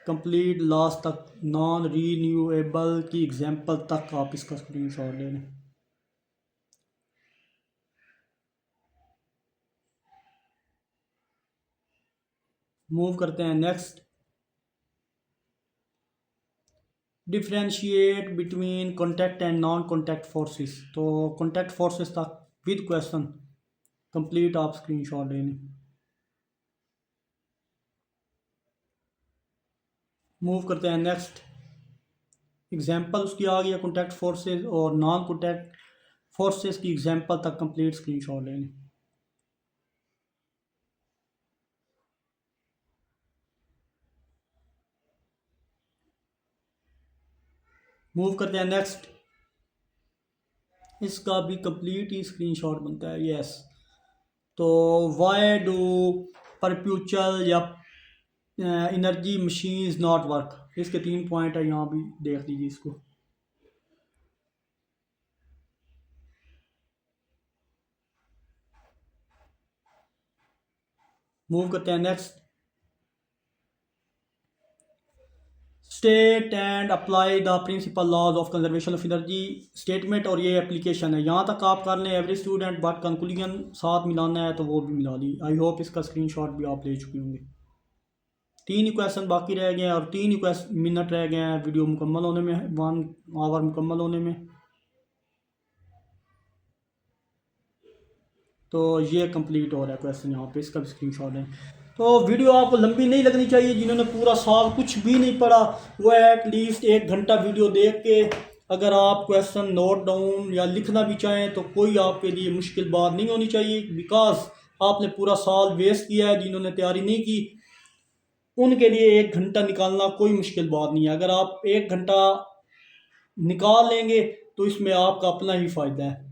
कंप्लीट लास्ट तक नॉन रीन्यूएबल की एग्जांपल तक आप इसका स्क्रीनशॉट ले लें। मूव करते हैं next. Differentiate between contact and non contact forces. तो कॉन्टैक्ट फोर्सेस तक विद क्वेश्चन कंप्लीट आप स्क्रीनशॉट ले लें। मूव करते हैं नेक्स्ट। एग्जांपल उसकी आ गई है कॉन्टैक्ट फोर्सेस और नॉन कॉन्टैक्ट फोर्सेस की एग्जांपल तक कंप्लीट स्क्रीनशॉट ले लें। मूव करते हैं नेक्स्ट। इसका भी कंप्लीट ही स्क्रीनशॉट बनता है। यस, तो वाई डू परप्यूचल या एनर्जी मशीन्स नॉट वर्क, इसके 3 पॉइंट है, यहाँ भी देख लीजिए इसको। मूव करते हैं next. State and apply the principle laws of conservation of energy. Statement और ये एप्लीकेशन है, यहाँ तक आप कर लें एवरी स्टूडेंट, बट कंक्लूजन साथ मिलाना है तो वो भी मिला ली। आई होप इसका स्क्रीनशॉट भी आप ले चुके होंगे। 3 ही क्वेश्चन बाकी रह गए हैं और 3 ही मिनट रह गए हैं वीडियो मुकम्मल होने में, 1 आवर मुकम्मल होने में। तो ये कंप्लीट हो रहा है क्वेश्चन यहाँ पे, इसका भी स्क्रीनशॉट है। तो वीडियो आपको लंबी नहीं लगनी चाहिए। जिन्होंने पूरा साल कुछ भी नहीं पढ़ा वो एटलीस्ट 1 घंटा वीडियो देख के अगर आप क्वेश्चन नोट डाउन या लिखना भी चाहें तो कोई आपके लिए मुश्किल बात नहीं होनी चाहिए, बिकॉज आपने पूरा साल वेस्ट किया है। जिन्होंने तैयारी नहीं की उनके लिए 1 घंटा निकालना कोई मुश्किल बात नहीं है। अगर आप 1 घंटा निकाल लेंगे तो इसमें आपका अपना ही फ़ायदा है।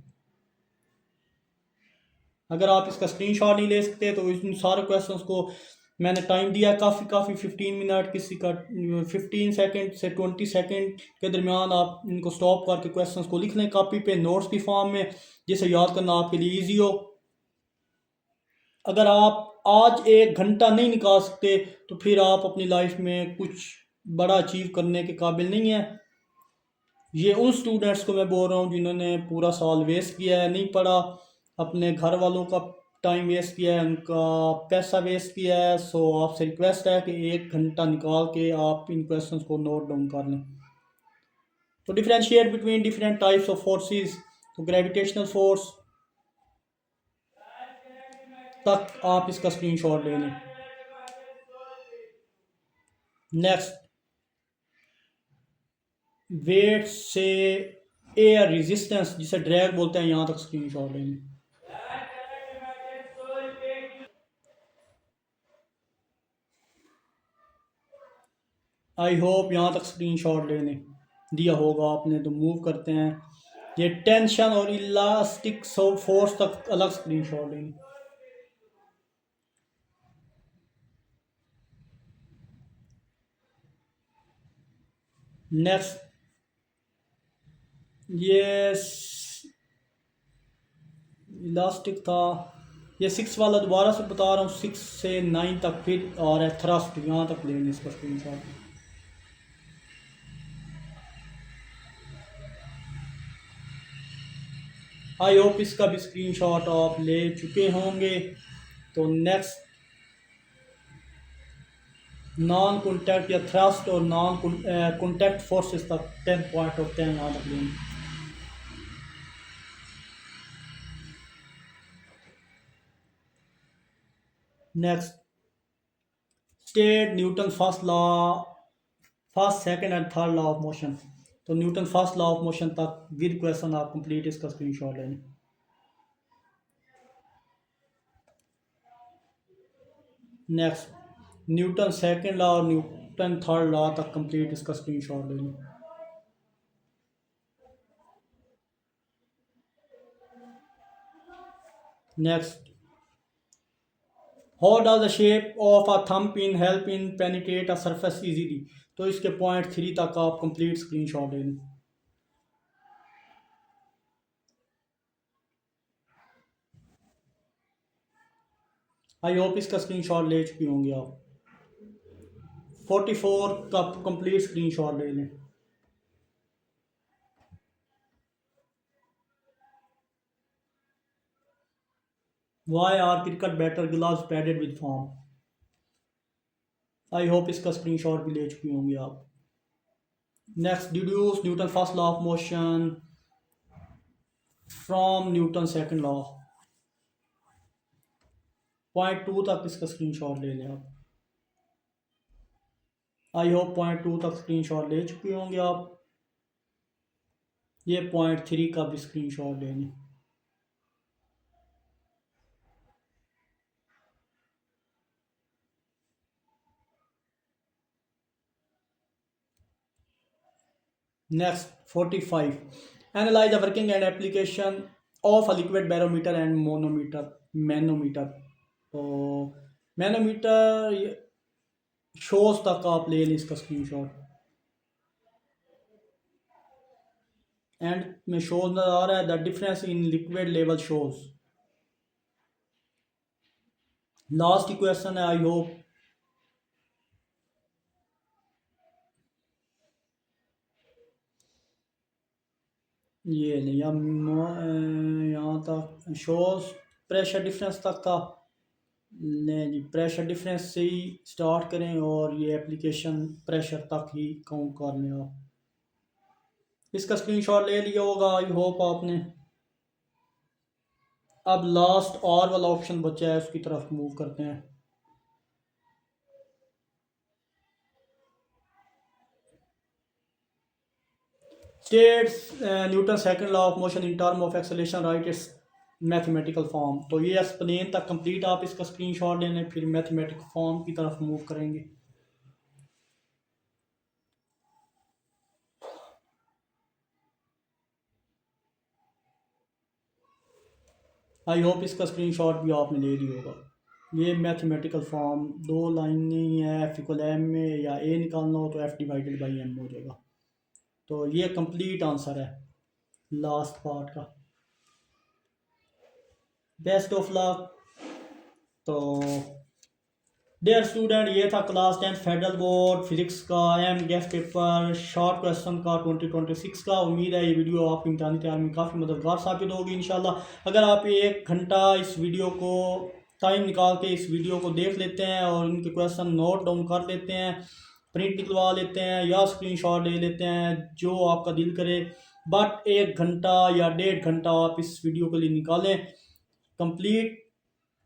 अगर आप इसका स्क्रीनशॉट नहीं ले सकते तो इन सारे क्वेश्चंस को मैंने टाइम दिया है काफ़ी 15 मिनट, किसी का 15 सेकंड से 20 सेकंड के दरमियान आप इनको स्टॉप करके क्वेश्चंस को लिख लें कापी पे नोट्स की फॉर्म में, जिसे याद करना आपके लिए ईजी हो। अगर आप आज 1 घंटा नहीं निकाल सकते तो फिर आप अपनी लाइफ में कुछ बड़ा अचीव करने के काबिल नहीं है। ये उन स्टूडेंट्स को मैं बोल रहा हूँ जिन्होंने पूरा साल वेस्ट किया है, नहीं पढ़ा, अपने घर वालों का टाइम वेस्ट किया है, उनका पैसा वेस्ट किया है। सो आपसे रिक्वेस्ट है कि 1 घंटा निकाल के आप इन क्वेश्चंस को नोट डाउन कर लें। तो differentiate between different types of forces. तो ग्रेविटेशनल फोर्स तक आप इसका स्क्रीनशॉट ले लें। नेक्स्ट वेट से एयर रेजिस्टेंस, जिसे ड्रैग बोलते हैं, यहाँ तक स्क्रीनशॉट ले लें। आई होप यहाँ तक स्क्रीनशॉट लेने दिया होगा आपने। तो मूव करते हैं ये टेंशन और इलास्टिक फोर्स तक अलग स्क्रीनशॉट लेंगे। नेक्स्ट ये इलास्टिक था, ये 6 वाला दोबारा से बता रहा हूँ, 6 से 9 तक फिर और है थ्रस्ट, यहाँ तक लेंगे इसका स्क्रीन शॉट। आई होप इसका भी स्क्रीन शॉट आप ले चुके होंगे। तो नेक्स्ट, नॉन कॉन्टैक्ट या थ्रस्ट और नॉन कॉन्टैक्ट फोर्सेस तक 10 पॉइंट होते हैं, यहाँ तक लेंगे। Next, state Newton first second and third law of motion. तो Newton first law of motion तक विद क्वेश्चन आप कंप्लीट इसका स्क्रीनशॉट लेंगे। नेक्स्ट, न्यूटन सेकंड लॉ और न्यूटन थर्ड लॉ तक कंप्लीट इसका स्क्रीनशॉट लेंगे। Next, how does the shape of a thumb pin help in penetrate a surface easily. तो इसके पॉइंट 3 तक आप कंप्लीट स्क्रीनशॉट लेंगे। आई होप इसका स्क्रीनशॉट ले चुके होंगे आप। 44 का कंप्लीट स्क्रीनशॉट ले लें। Why are cricket batter gloves padded with foam. I hope इसका स्क्रीनशॉट भी ले चुके होंगे आप। Next, deduce Newton first law of motion from Newton second law. Point 2 तक इसका स्क्रीनशॉट ले लें आप। आई होप पॉइंट 2 तक स्क्रीनशॉट ले चुके होंगे आप। ये पॉइंट 3 का भी स्क्रीनशॉट ले लें। Next, 45, analyse the working and application of a liquid barometer and manometer. तो मैनोमीटर शोज तक आप ले लें इसका स्क्रीनशॉट। एंड में शोज नजर आ रहा है, the difference in liquid level shows. Last question है, आई होप ये नहीं, यहाँ तक शोज प्रेशर डिफरेंस तक था। नहीं जी, प्रेशर डिफरेंस से ही स्टार्ट करें और ये एप्लीकेशन प्रेशर तक ही काउंट कर लें आप। इसका स्क्रीनशॉट ले लिया होगा आई होप आपने। अब लास्ट और वाला ऑप्शन बचा है, उसकी तरफ मूव करते हैं। States Newton second law of motion in term of acceleration right it's mathematical form. तो ये एक्सप्लेन तक कंप्लीट आप इसका स्क्रीनशॉट ले लें, फिर मैथमेटिकल फॉर्म की तरफ मूव करेंगे। आई होप इसका स्क्रीनशॉट भी आपने ले लिया होगा। ये मैथमेटिकल फॉर्म 2 लाइन ही है, एफ इक्वल एम में या ए निकालना हो तो एफ डिवाइडेड बाई एम हो जाएगा। तो ये कंप्लीट आंसर है लास्ट पार्ट का। Best of luck. तो डियर स्टूडेंट, ये था क्लास 10 फेडरल बोर्ड फिजिक्स का M guess paper short question का 2026 का। उम्मीद है ये वीडियो आपकी इम्तहानी तैयारी में काफ़ी मददगार साबित होगी इंशाल्लाह। अगर आप ये 1 घंटा इस वीडियो को टाइम निकाल के इस वीडियो को देख लेते हैं और उनके क्वेश्चन नोट डाउन कर लेते हैं, प्रिंट निकलवा लेते हैं या स्क्रीनशॉट ले लेते हैं, जो आपका दिल करे, बट 1 घंटा या 1.5 घंटा आप इस वीडियो के लिए निकालें। कंप्लीट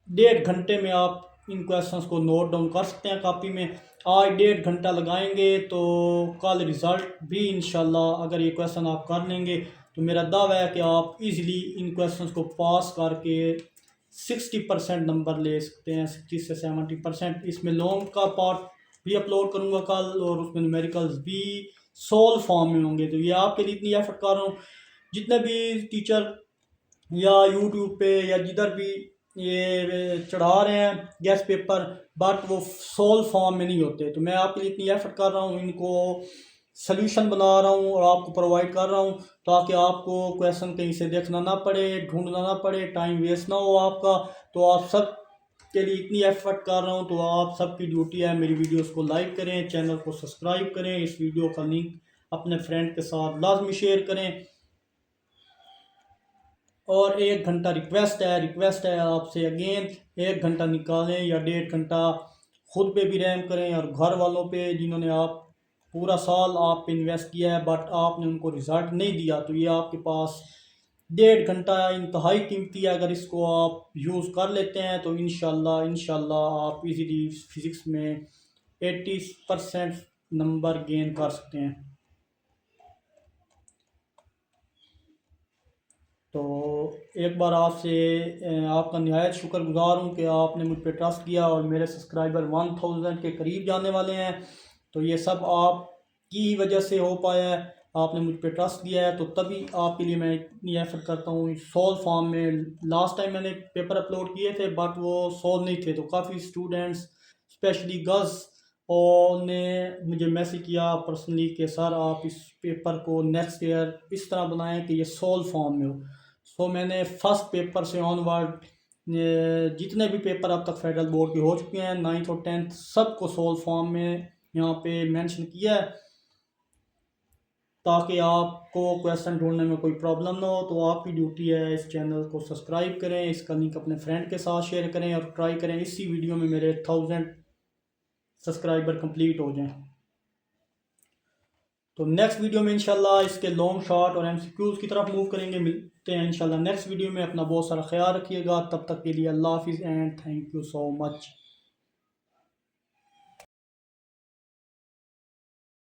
1.5 घंटे में आप इन क्वेश्चंस को नोट डाउन कर सकते हैं कॉपी में। आज 1.5 घंटा लगाएंगे तो कल रिज़ल्ट भी इंशाल्लाह अगर ये क्वेश्चन आप कर लेंगे तो मेरा दावा है कि आप इजीली इन क्वेश्चंस को पास करके 60% नंबर ले सकते हैं, 60 से 70%। इसमें लॉन्ग का पार्ट भी अपलोड करूँगा कल और उसमें न्यूमेरिकल्स भी सोल्व फॉर्म में होंगे। तो ये आपके लिए इतनी एफर्ट कर रहा हूँ, जितने भी टीचर या यूट्यूब पे या जिधर भी ये चढ़ा रहे हैं गेस्ट पेपर, बट वो सोल्व फॉर्म में नहीं होते। तो मैं आपके लिए इतनी एफर्ट कर रहा हूँ, इनको सल्यूशन बना रहा हूँ और आपको प्रोवाइड कर रहा हूँ, ताकि आपको क्वेश्चन कहीं से देखना ना पड़े, ढूंढना ना पड़े, टाइम वेस्ट ना हो आपका। तो आप सब के लिए इतनी एफर्ट कर रहा हूँ, तो आप सबकी ड्यूटी है मेरी वीडियोस को लाइक करें, चैनल को सब्सक्राइब करें, इस वीडियो का लिंक अपने फ्रेंड के साथ लाजमी शेयर करें। और 1 घंटा रिक्वेस्ट है आपसे अगेन, 1 घंटा निकालें या 1.5 घंटा खुद पे भी रहम करें और घर वालों पे जिन्होंने आप पूरा साल आप पे इन्वेस्ट किया है बट आपने उनको रिजल्ट नहीं दिया। तो ये आपके पास 1.5 घंटा इंतहाई कीमती है, अगर इसको आप यूज़ कर लेते हैं तो इंशाल्लाह आप इजीली फिज़िक्स में 80% नंबर गेन कर सकते हैं। तो एक बार आपसे आपका निहायत शुक्रगुजार हूँ कि आपने मुझ पर ट्रस्ट किया और मेरे सब्सक्राइबर 1000 के करीब जाने वाले हैं। तो ये सब आपकी वजह से हो पाया है, आपने मुझ पर ट्रस्ट किया है, तो तभी आपके लिए मैं इतनी एफर्ट करता हूँ। सॉल्व फॉर्म में लास्ट टाइम मैंने पेपर अपलोड किए थे बट वो सॉल्व नहीं थे, तो काफ़ी स्टूडेंट्स स्पेशली गर्ल्स और ने मुझे मैसेज किया पर्सनली कि सर आप इस पेपर को नेक्स्ट ईयर इस तरह बनाएं कि ये सॉल्व फॉर्म में हो। सो मैंने फर्स्ट पेपर से ऑनवर्ड जितने भी पेपर अब तक फेडरल बोर्ड के हो चुके हैं 9th और 10th सबको सॉल्व फॉर्म में यहाँ पे मेंशन किया है, ताकि आपको क्वेश्चन ढूंढने में कोई प्रॉब्लम ना हो। तो आपकी ड्यूटी है इस चैनल को सब्सक्राइब करें, इसका लिंक अपने फ्रेंड के साथ शेयर करें और ट्राई करें इसी वीडियो में मेरे 1000 सब्सक्राइबर कंप्लीट हो जाएं। तो नेक्स्ट वीडियो में इंशाल्लाह इसके लॉन्ग शॉट और एमसीक्यूज़ की तरफ मूव करेंगे। मिलते हैं इंशाल्लाह नेक्स्ट वीडियो में। अपना बहुत सारा ख्याल रखिएगा, तब तक के लिए अल्लाह हाफिज़ and thank you so much.